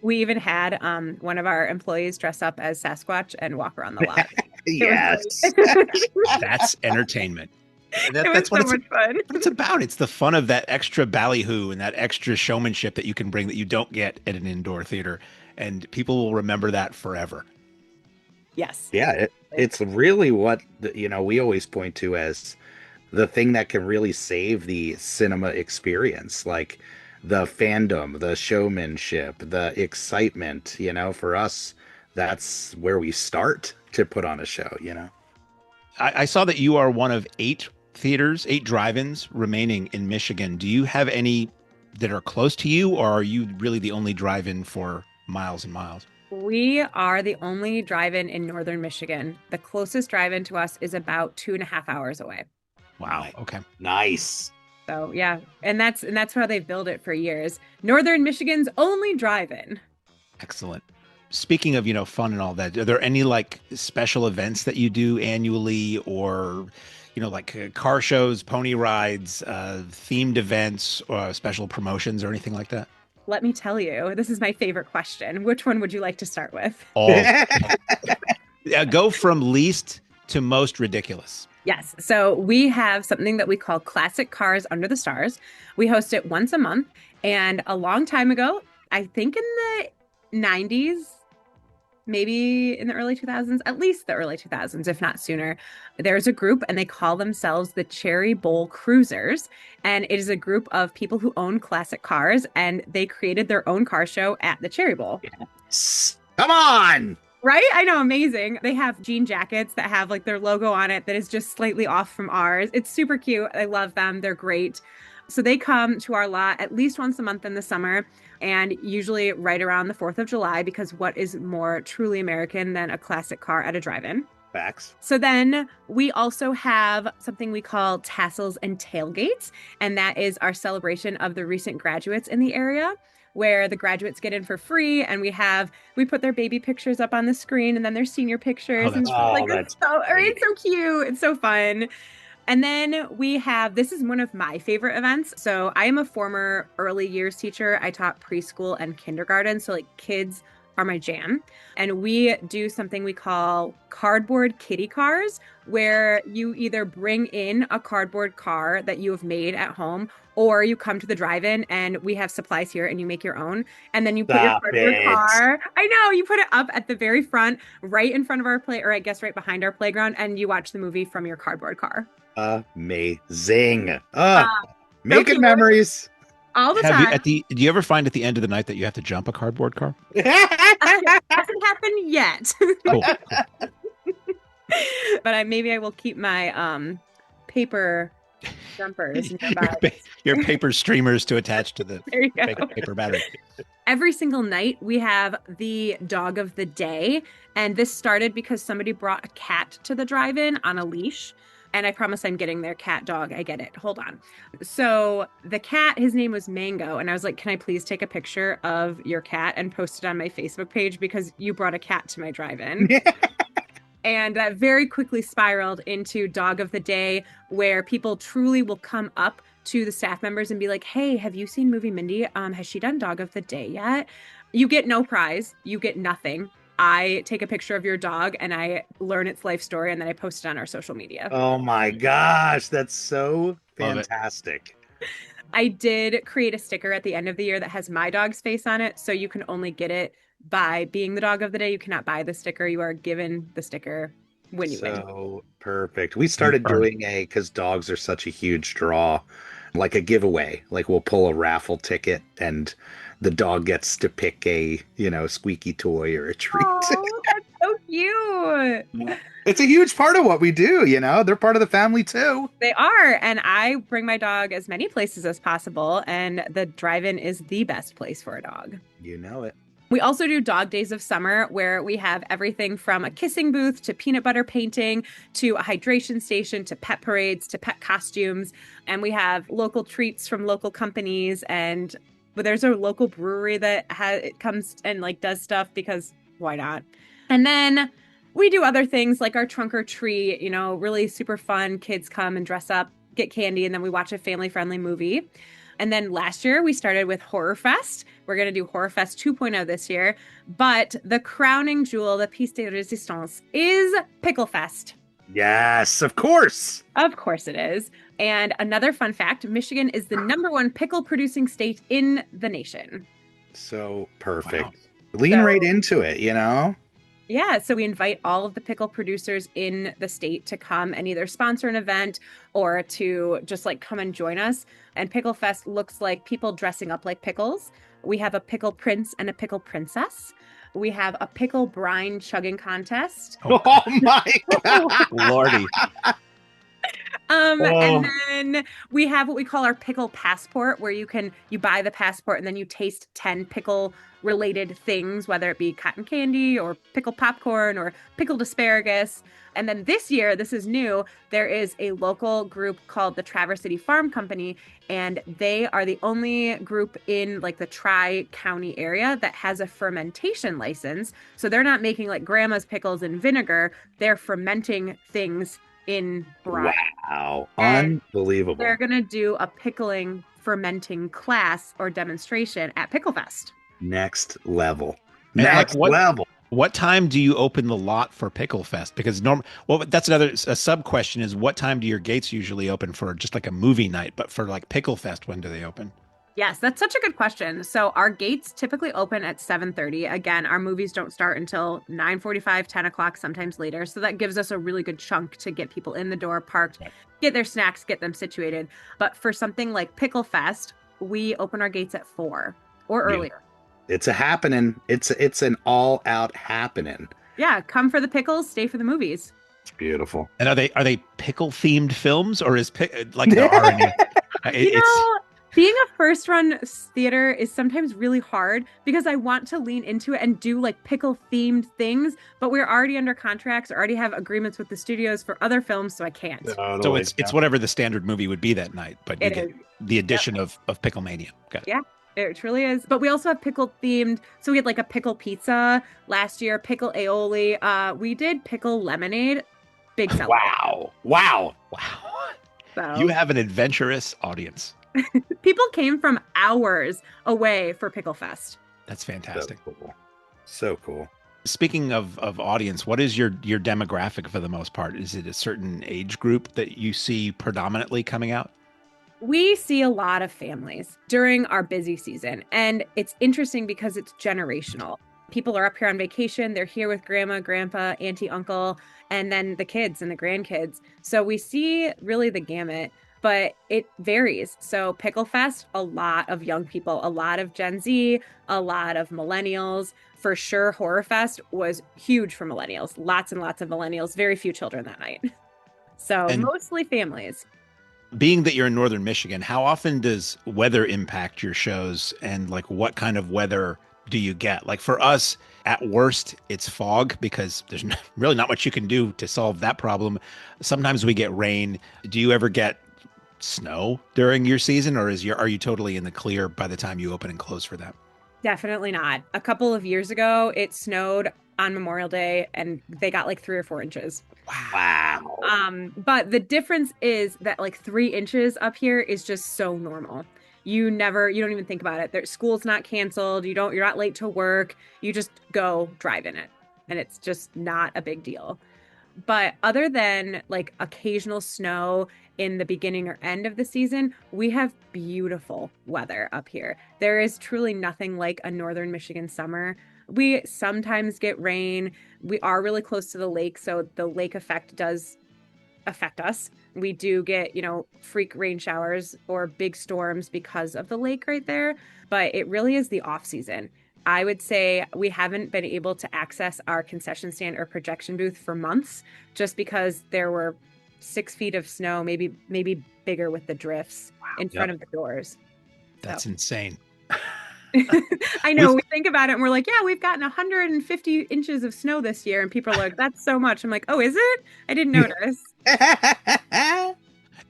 We even had one of our employees dress up as Sasquatch and walk around the lot. Yes. That's entertainment. That's what so much fun. But it's about. It's the fun of that extra ballyhoo and that extra showmanship that you can bring that you don't get at an indoor theater. And people will remember that forever. Yes. Yeah, it's really what we always point to as the thing that can really save the cinema experience, like the fandom, the showmanship, the excitement. For us, that's where we start to put on a show. I saw that you are one of 8 drive-ins remaining in Michigan. Do you have any that are close to you, or are you really the only drive-in for miles and miles? We are the only drive-in in northern Michigan. The closest drive-in to us is about 2.5 hours away. Wow. Okay. Nice. So yeah, and that's how they've built it for years. Northern Michigan's only drive-in. Excellent. Speaking of fun and all that, are there any like special events that you do annually, or like car shows, pony rides, themed events, or special promotions, or anything like that? Let me tell you, this is my favorite question. Which one would you like to start with? All. Go from least to most ridiculous. Yes. So we have something that we call Classic Cars Under the Stars. We host it once a month. And a long time ago, I think in the 90s, maybe in the early 2000s, at least the early 2000s, if not sooner, there's a group and they call themselves the Cherry Bowl Cruisers. And it is a group of people who own classic cars, and they created their own car show at the Cherry Bowl. Yes. Come on. Right? I know. Amazing. They have jean jackets that have like their logo on it that is just slightly off from ours. It's super cute. I love them. They're great. So they come to our lot at least once a month in the summer, and usually right around the 4th of July, because what is more truly American than a classic car at a drive-in? Facts. So then we also have something we call Tassels and Tailgates, and that is our celebration of the recent graduates in the area, where the graduates get in for free, and we put their baby pictures up on the screen and then their senior pictures. It's so cute. It's so fun. And then this is one of my favorite events. So I am a former early years teacher. I taught preschool and kindergarten. So like kids are my jam. And we do something we call cardboard kitty cars, where you either bring in a cardboard car that you have made at home, or you come to the drive-in and we have supplies here and you make your own. And then you put your cardboard car. I know, you put it up at the very front, right in front of our play, or I guess right behind our playground, and you watch the movie from your cardboard car. Amazing. Making memories. all the Have you time. do you ever find at the end of the night that you have to jump a cardboard car? Hasn't happened yet. Cool. But maybe I will keep my paper jumpers nearby. Your paper streamers to attach to the There you go. paper battery. Every single night we have the dog of the day. And this started because somebody brought a cat to the drive-in on a leash. And I promise I'm getting their cat dog. I get it. Hold on. So the cat, his name was Mango. And I was like, can I please take a picture of your cat and post it on my Facebook page because you brought a cat to my drive-in? And that very quickly spiraled into Dog of the Day, where people truly will come up to the staff members and be like, hey, have you seen movie Mindy? Has she done Dog of the Day yet? You get no prize. You get nothing. I take a picture of your dog and I learn its life story and then I post it on our social media. Oh my gosh, that's so fantastic. I did create a sticker at the end of the year that has my dog's face on it. So you can only get it by being the dog of the day. You cannot buy the sticker. You are given the sticker when you win. So perfect. We started doing because dogs are such a huge draw, like a giveaway. Like we'll pull a raffle ticket and the dog gets to pick a, squeaky toy or a treat. Oh, that's so cute. It's a huge part of what we do, They're part of the family too. They are. And I bring my dog as many places as possible. And the drive-in is the best place for a dog. You know it. We also do Dog Days of Summer, where we have everything from a kissing booth to peanut butter painting to a hydration station to pet parades to pet costumes. And we have local treats from local companies. And there's a local brewery that comes and does stuff because why not? And then we do other things like our trunk or treat, really super fun. Kids come and dress up, get candy, and then we watch a family-friendly movie. And then last year we started with Horror Fest. We're going to do Horror Fest 2.0 this year. But the crowning jewel, the piece de resistance, is Pickle Fest. Yes, of course. Of course it is. And another fun fact, Michigan is the #1 pickle producing state in the nation. So perfect. Wow. Lean right into it, Yeah, so we invite all of the pickle producers in the state to come and either sponsor an event or to just come and join us. And Pickle Fest looks like people dressing up like pickles. We have a pickle prince and a pickle princess. We have a pickle brine chugging contest. Oh my God. Lordy. And then we have what we call our pickle passport, where you buy the passport and then you taste 10 pickle related things, whether it be cotton candy or pickle popcorn or pickled asparagus. And then this year, this is new, there is a local group called the Traverse City Farm Company, and they are the only group in the Tri-County area that has a fermentation license. So they're not making grandma's pickles in vinegar, they're fermenting things in brine. Wow. And unbelievable. They're going to do a pickling fermenting class or demonstration at Pickle Fest. Next level. And Next level. What time do you open the lot for Pickle Fest? Because that's a sub question is what time do your gates usually open for just a movie night? But for Pickle Fest, when do they open? Yes, that's such a good question. So our gates typically open at 7:30. Again, our movies don't start until 9:45, 10 o'clock, sometimes later. So that gives us a really good chunk to get people in the door, parked, get their snacks, get them situated. But for something like Pickle Fest, we open our gates at 4 or earlier. It's a happening. It's an all out happening. Yeah, come for the pickles, stay for the movies. It's beautiful. And are they pickle themed films, or is there are any? Being a first run theater is sometimes really hard because I want to lean into it and do pickle themed things, but we're already under contracts, already have agreements with the studios for other films, so I can't. So it's whatever the standard movie would be that night, but you get the addition of Pickle Mania. Got it. Yeah. It truly is. But we also have pickle themed. So we had a pickle pizza last year, pickle aioli. We did pickle lemonade. Big seller. Wow. So, you have an adventurous audience. People came from hours away for Pickle Fest. That's fantastic. So cool. Speaking of audience, what is your demographic for the most part? Is it a certain age group that you see predominantly coming out? We see a lot of families during our busy season, and it's interesting because it's generational. People are up here on vacation. They're here with grandma, grandpa, auntie, uncle, and then the kids and the grandkids. So we see really the gamut. but it varies. So Pickle Fest, a lot of young people, a lot of Gen Z, a lot of millennials. For sure, Horror Fest was huge for millennials. Lots and lots of millennials, very few children that night. So And mostly families. being that you're in northern Michigan, how often does weather impact your shows, and like what kind of weather do you get? Like for us, at worst, it's fog because there's really not much you can do to solve that problem. Sometimes we get rain. Do you ever get snow during your season, or are you totally in the clear by the time you open and close for that? Definitely not. A couple of years ago, it snowed on Memorial Day and they got like 3 or 4 inches. Wow. But the difference is that like 3 inches up here is just so normal. You don't even think about it. School's not canceled. You're not late to work. You just go drive in it. And it's just not a big deal. But other than like occasional snow in the beginning or end of the season, we have beautiful weather up here. There is truly nothing like a northern Michigan summer. We sometimes get rain. We are really close to the lake, so the lake effect does affect us. We do get, freak rain showers or big storms because of the lake right there, but it really is the off season. I would say we haven't been able to access our concession stand or projection booth for months just because there were 6 feet of snow, maybe bigger with the drifts in front of the doors. That's insane. I know. We think about it and we're like, yeah, we've gotten 150 inches of snow this year. And people are like, that's so much. I'm like, oh, is it? I didn't notice.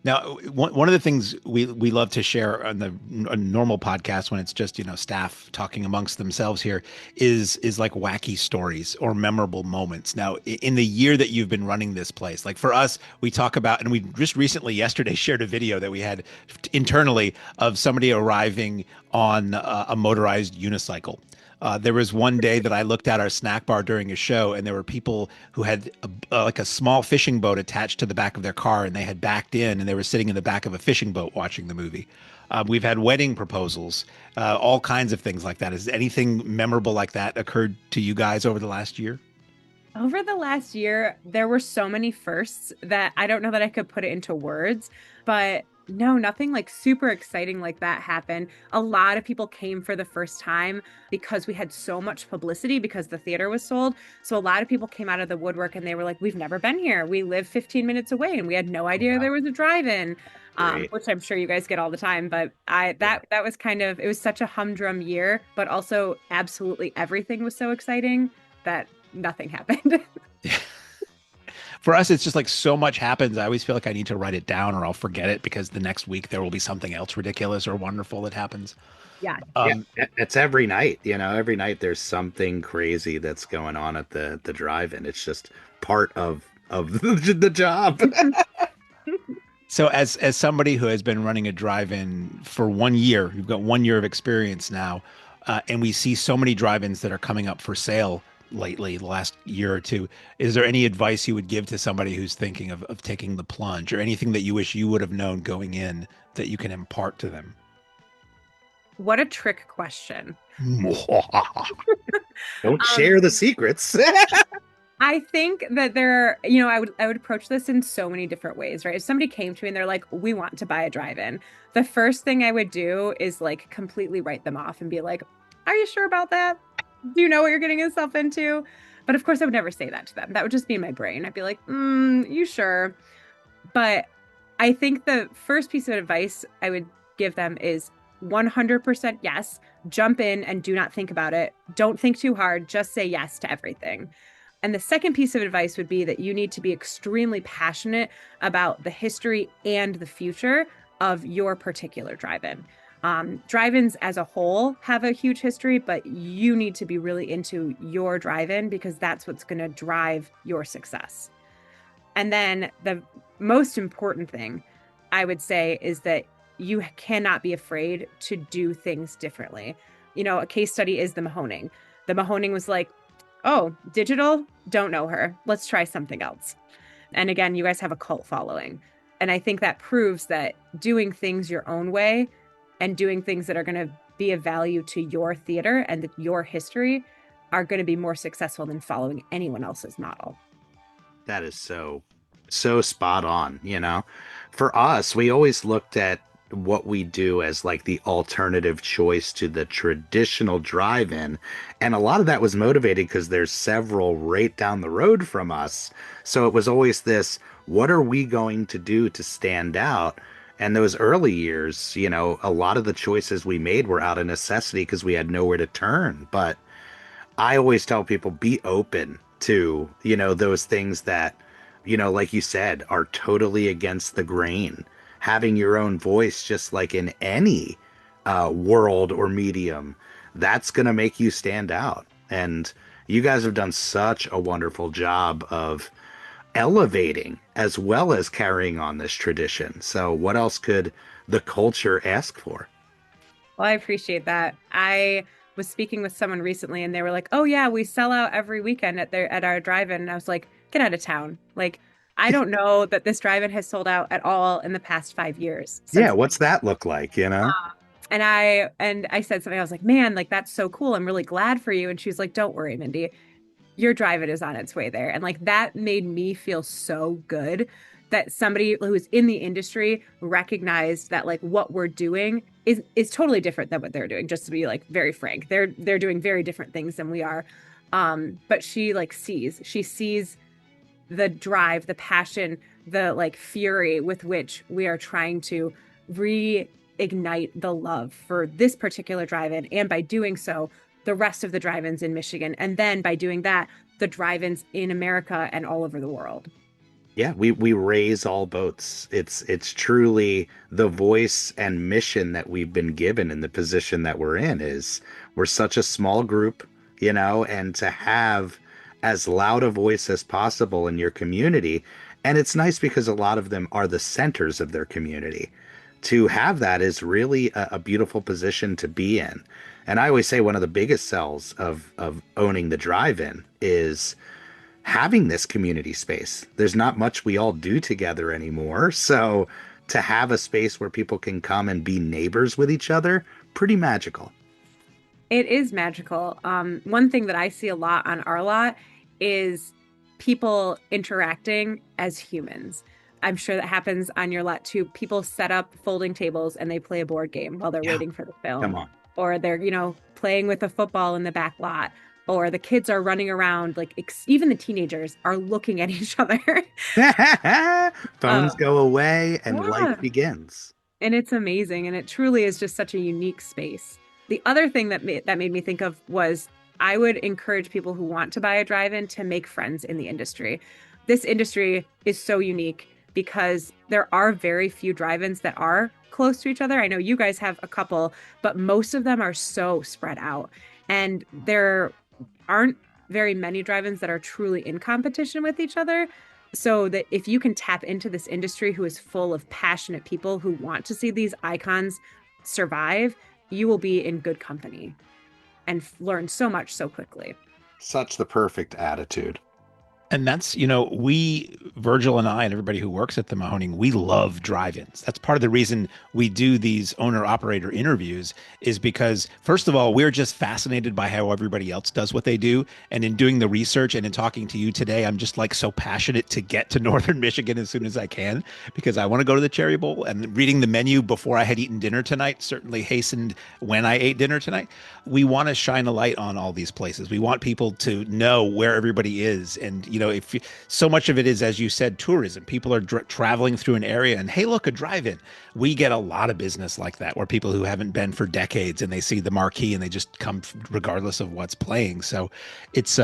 Now, one of the things we love to share on the normal podcast when it's just, staff talking amongst themselves here is like wacky stories or memorable moments. Now, in the year that you've been running this place, like for us, we talk about, and we just recently yesterday shared a video that we had internally of somebody arriving on a motorized unicycle. There was one day that I looked at our snack bar during a show, and there were people who had like a small fishing boat attached to the back of their car, and they had backed in, and they were sitting in the back of a fishing boat watching the movie. We've had wedding proposals, all kinds of things like that. Has anything memorable like that occurred to you guys over the last year? Over the last year, there were so many firsts that I don't know that I could put it into words, but no, nothing like super exciting like that happened. A lot of people came for the first time because we had so much publicity because the theater was sold. So a lot of people came out of the woodwork and they were like, we've never been here. We live 15 minutes away and we had no idea there was a drive-in, which I'm sure you guys get all the time. But that was it was such a humdrum year, but also absolutely everything was so exciting that nothing happened. For us, it's just like so much happens. I always feel like I need to write it down or I'll forget it because the next week there will be something else ridiculous or wonderful that happens. Yeah. It's every night, every night there's something crazy that's going on at the drive-in. It's just part of the job. So as somebody who has been running a drive-in for 1 year, you've got 1 year of experience now, and we see so many drive-ins that are coming up for sale lately, the last year or two. Is there any advice you would give to somebody who's thinking of taking the plunge, or anything that you wish you would have known going in that you can impart to them? What a trick question. Don't share the secrets. I think that I would approach this in so many different ways, right? If somebody came to me and they're like, we want to buy a drive-in, the first thing I would do is like completely write them off and be like, are you sure about that? Do you know what you're getting yourself into? But of course I would never say that to them. That would just be in my brain. I'd be like, you sure? But I think the first piece of advice I would give them is 100% yes. Jump in and do not think about it. Don't think too hard. Just say yes to everything. And the second piece of advice would be that you need to be extremely passionate about the history and the future of your particular drive-in. Drive-ins as a whole have a huge history, but you need to be really into your drive-in because that's what's going to drive your success. And then the most important thing I would say is that you cannot be afraid to do things differently. A case study is the Mahoning. The Mahoning was like, oh, digital? Don't know her. Let's try something else. And again, you guys have a cult following. And I think that proves that doing things your own way and doing things that are going to be of value to your theater and your history are going to be more successful than following anyone else's model. That is so So spot on, you know. For us, we always looked at what we do as like the alternative choice to the traditional drive-in. And a lot of that was motivated because there's several right down the road from us. So it was always this, what are we going to do to stand out? And those early years, you know, a lot of the choices we made were out of necessity because we had nowhere to turn. But I always tell people be open to, you know, those things that, you know, like you said, are totally against the grain. Having your own voice, just like in any world or medium, that's going to make you stand out. And you guys have done such a wonderful job of elevating as well as carrying on this tradition. So, what else could the culture ask for? Well, I appreciate that. I was speaking with someone recently and they were like, "Oh yeah, we sell out every weekend at our drive-in." And I was like, "Get out of town." Like, I don't know that this drive-in has sold out at all in the past 5 years Yeah, since. what's that look like, you know? And I said something. I was like, "Man, like that's so cool. I'm really glad for you." And she was like, "Don't worry, Mindy. Your drive-in is on its way there." And like that made me feel so good that somebody who's in the industry recognized that like what we're doing is totally different than what they're doing. Just to be like very frank, they're doing very different things than we are. But she sees the drive, the passion, the like fury with which we are trying to reignite the love for this particular drive-in, and by doing so the rest of the drive-ins in Michigan, and then by doing that the drive-ins in America and all over the world. Yeah, we raise all boats. It's truly the voice and mission that we've been given in the position that we're in is we're such a small group, you know, and to have as loud a voice as possible in your community. And it's nice because a lot of them are the centers of their community. To have that is really a beautiful position to be in. And I always say one of the biggest sells of owning the drive-in is having this community space. There's not much we all do together anymore. So to have a space where people can come and be neighbors with each other, pretty magical. It is magical. One thing that I see a lot on our lot is people interacting as humans. I'm sure that happens on your lot too. People set up folding tables and they play a board game while they're Yeah, waiting for the come film, on. or they're, playing with a football in the back lot, or the kids are running around. Like even the teenagers are looking at each other. Phones Um, go away and life yeah. begins. And it's amazing, and it truly is just such a unique space. The other thing that made me think of was I would encourage people who want to buy a drive-in to make friends in the industry. This industry is so unique because there are very few drive-ins that are close to each other. I know you guys have a couple, but most of them are so spread out. And there aren't very many drive-ins that are truly in competition with each other. So that if you can tap into this industry who is full of passionate people who want to see these icons survive, you will be in good company and learn so much so quickly. Such the perfect attitude. And that's, we, Virgil and I, and everybody who works at the Mahoning, we love drive-ins. That's part of the reason we do these owner-operator interviews is because, first of all, we're just fascinated by how everybody else does what they do. And in doing the research and in talking to you today, I'm just like so passionate to get to Northern Michigan as soon as I can because I want to go to the Cherry Bowl. And reading the menu before I had eaten dinner tonight certainly hastened when I ate dinner tonight. We want to shine a light on all these places. We want people to know where everybody is. And, if so much of it is, as you said, tourism, people are traveling through an area and, hey, look, a drive-in. We get a lot of business like that where people who haven't been for decades and they see the marquee and they just come regardless of what's playing. So it's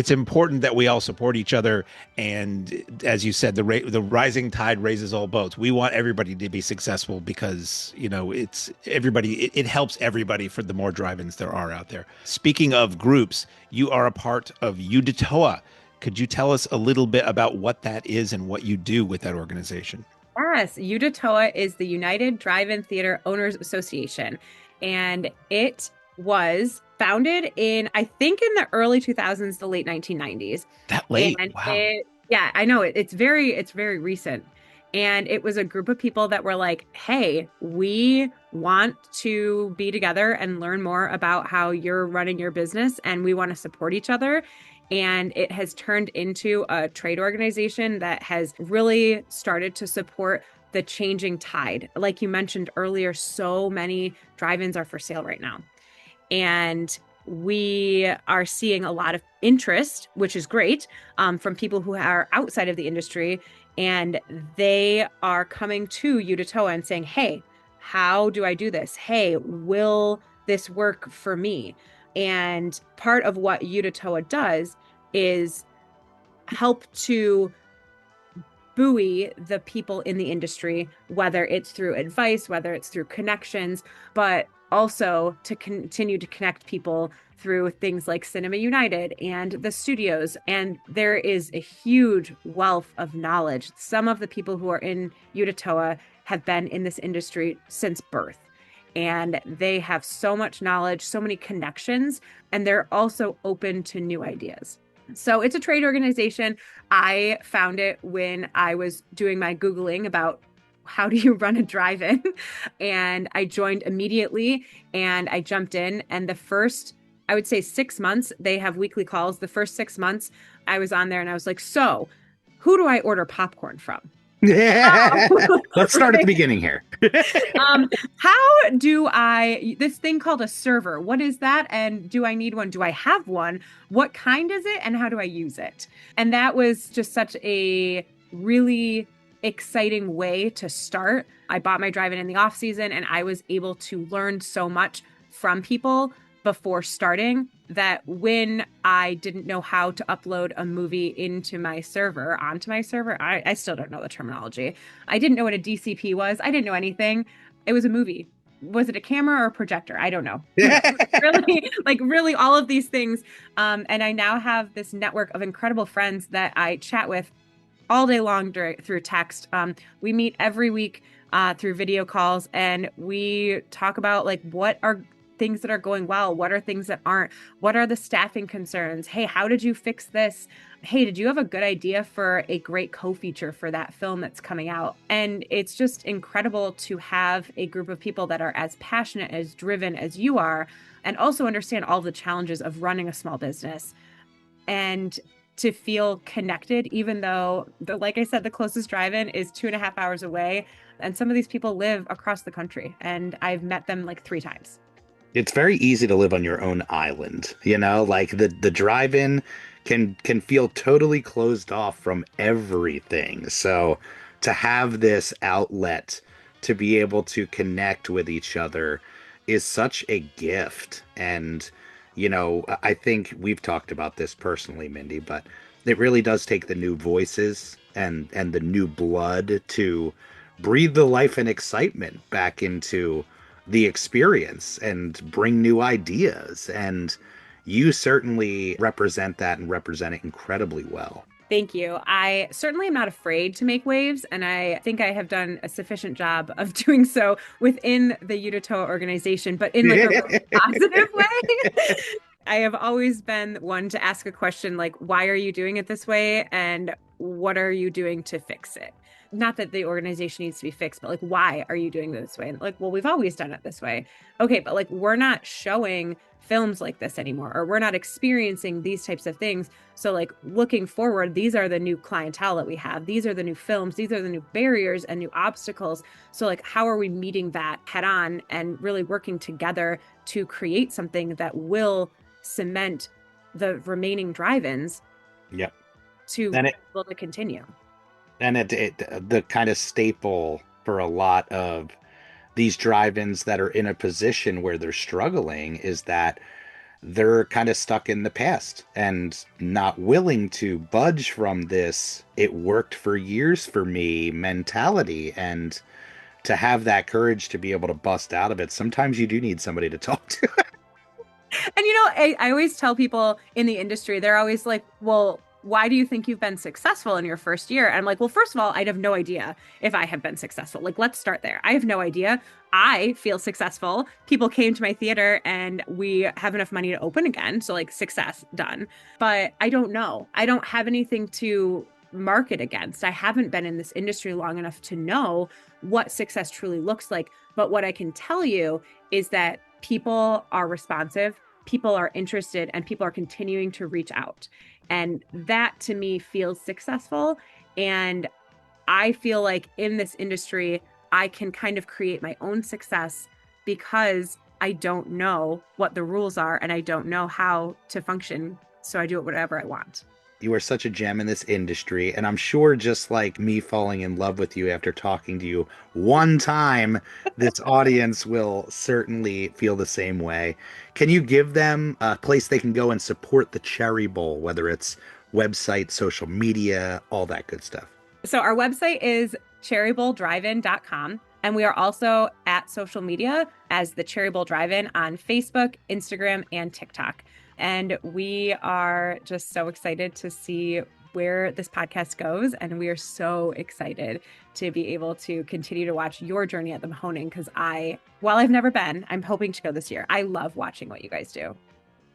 important that we all support each other. And as you said, the rising tide raises all boats. We want everybody to be successful because, it's everybody. It helps everybody for the more drive-ins there are out there. Speaking of groups, you are a part of UDTOA. Could you tell us a little bit about what that is and what you do with that organization? Yes, UDTOA is the United Drive-In Theater Owners Association, and it was founded in, I think, in the early 2000s, the late 1990s. That late? And Wow. yeah, I know it's very recent. And it was a group of people that were like, hey, we want to be together and learn more about how you're running your business, and we want to support each other. And it has turned into a trade organization that has really started to support the changing tide. Like you mentioned earlier, so many drive-ins are for sale right now. And we are seeing a lot of interest, which is great, from people who are outside of the industry. And they are coming to Utah and saying, hey, how do I do this? Hey, will this work for me? And part of what Utah does is help to buoy the people in the industry, whether it's through advice, whether it's through connections, but also to continue to connect people through things like Cinema United and the studios. And there is a huge wealth of knowledge. Some of the people who are in Utah have been in this industry since birth. And they have so much knowledge, so many connections, and they're also open to new ideas. So it's a trade organization. I found it when I was doing my Googling about how do you run a drive-in, and I joined immediately and I jumped in. And the first, I would say 6 months, they have weekly calls. The first 6 months I was on there and I was like, so who do I order popcorn from? Let's start at the beginning here. How do this thing called a server, what is that? And do I need one? Do I have one? What kind is it? And how do I use it? And that was just such a really exciting way to start. I bought my drive-in the off season, and I was able to learn so much from people before starting that when I didn't know how to upload a movie onto my server, I still don't know the terminology. I didn't know what a DCP was. I didn't know anything. It was a movie. Was it a camera or a projector? I don't know. really all of these things. And I now have this network of incredible friends that I chat with all day long through text. We meet every week through video calls, and we talk about like what are things that are going well, what are things that aren't, what are the staffing concerns, hey, how did you fix this, hey, did you have a good idea for a great co-feature for that film that's coming out? And it's just incredible to have a group of people that are as passionate, as driven as you are, and also understand all the challenges of running a small business, and to feel connected, even though, like I said, the closest drive-in is 2.5 hours away. And some of these people live across the country, and I've met them like 3 times. It's very easy to live on your own island, like the drive-in can feel totally closed off from everything. So to have this outlet to be able to connect with each other is such a gift. And I think we've talked about this personally, Mindy, but it really does take the new voices and the new blood to breathe the life and excitement back into the experience and bring new ideas. And you certainly represent that and represent it incredibly well. Thank you. I certainly am not afraid to make waves, and I think I have done a sufficient job of doing so within the Utah organization, but in like a really positive way. I have always been one to ask a question like, why are you doing it this way? And what are you doing to fix it? Not that the organization needs to be fixed, but like, why are you doing it this way? And like, well, we've always done it this way. Okay, but like, we're not showing films like this anymore, or we're not experiencing these types of things. So like, looking forward, these are the new clientele that we have. These are the new films. These are the new barriers and new obstacles. So like, how are we meeting that head on and really working together to create something that will cement the remaining drive-ins to be able to continue? And the kind of staple for a lot of these drive-ins that are in a position where they're struggling is that they're kind of stuck in the past and not willing to budge from this "it worked for years for me" mentality. And to have that courage to be able to bust out of it, sometimes you do need somebody to talk to. And I always tell people in the industry, they're always like, well, why do you think you've been successful in your first year? And I'm like, well, first of all, I'd have no idea if I have been successful. Like, let's start there. I have no idea. I feel successful. People came to my theater and we have enough money to open again. So like, success done. But I don't know. I don't have anything to market against. I haven't been in this industry long enough to know what success truly looks like. But what I can tell you is that people are responsive. people are interested and people are continuing to reach out. And that to me feels successful. And I feel like in this industry, I can kind of create my own success because I don't know what the rules are and I don't know how to function. So I do it whatever I want. You are such a gem in this industry, and I'm sure just like me falling in love with you after talking to you one time, this audience will certainly feel the same way. Can you give them a place they can go and support the Cherry Bowl, whether it's website, social media, all that good stuff? So our website is cherrybowldrivein.com. And we are also at social media as the Cherry Bowl Drive-In on Facebook, Instagram, and TikTok. And we are just so excited to see where this podcast goes. And we are so excited to be able to continue to watch your journey at the Mahoning because while I've never been, I'm hoping to go this year. I love watching what you guys do.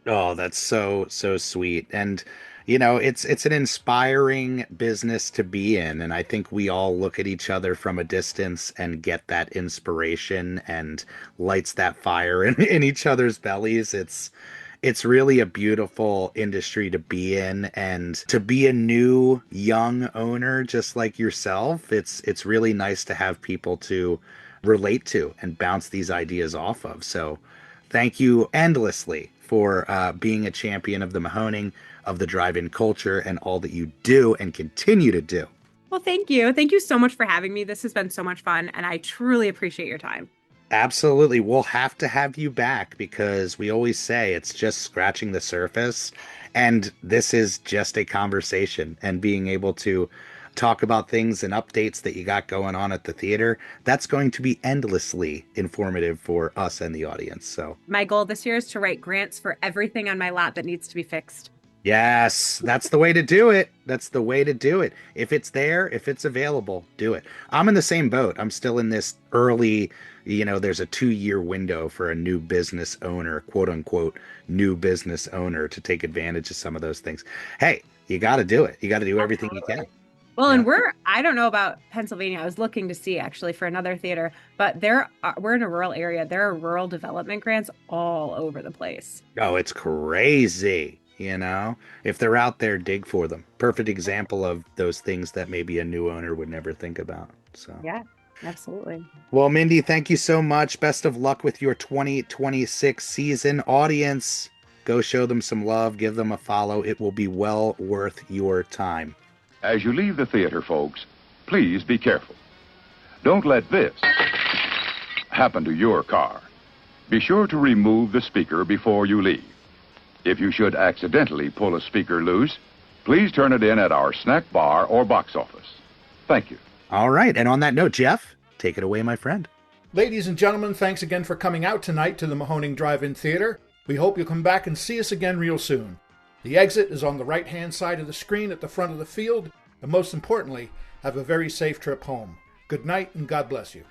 Oh, that's so sweet. And it's an inspiring business to be in, and I think we all look at each other from a distance and get that inspiration and lights that fire in each other's bellies. It's really a beautiful industry to be in, and to be a new young owner just like yourself, it's really nice to have people to relate to and bounce these ideas off of. So thank you endlessly for being a champion of the Mahoning, of the drive-in culture, and all that you do and continue to do. Well, thank you. Thank you so much for having me. This has been so much fun, and I truly appreciate your time. Absolutely. We'll have to have you back because we always say it's just scratching the surface, and this is just a conversation, and being able to talk about things and updates that you got going on at the theater, that's going to be endlessly informative for us and the audience. So my goal this year is to write grants for everything on my lot that needs to be fixed. Yes, that's the way to do it. That's the way to do it. If it's there, if it's available, do it. I'm in the same boat. I'm still in this early, there's a 2-year window for a new business owner, quote unquote, new business owner, to take advantage of some of those things. Hey, you got to do it. You got to do everything you can. Well, and I don't know about Pennsylvania. I was looking to see actually for another theater, but we're in a rural area. There are rural development grants all over the place. Oh, it's crazy. If they're out there, dig for them. Perfect example of those things that maybe a new owner would never think about. So yeah, absolutely. Well, Mindi, thank you so much. Best of luck with your 2026 season. Audience, go show them some love. Give them a follow. It will be well worth your time. As you leave the theater, folks, please be careful. Don't let this happen to your car. Be sure to remove the speaker before you leave. If you should accidentally pull a speaker loose, please turn it in at our snack bar or box office. Thank you. All right. And on that note, Jeff, take it away, my friend. Ladies and gentlemen, thanks again for coming out tonight to the Mahoning Drive-In Theater. We hope you'll come back and see us again real soon. The exit is on the right-hand side of the screen at the front of the field, and most importantly, have a very safe trip home. Good night and God bless you.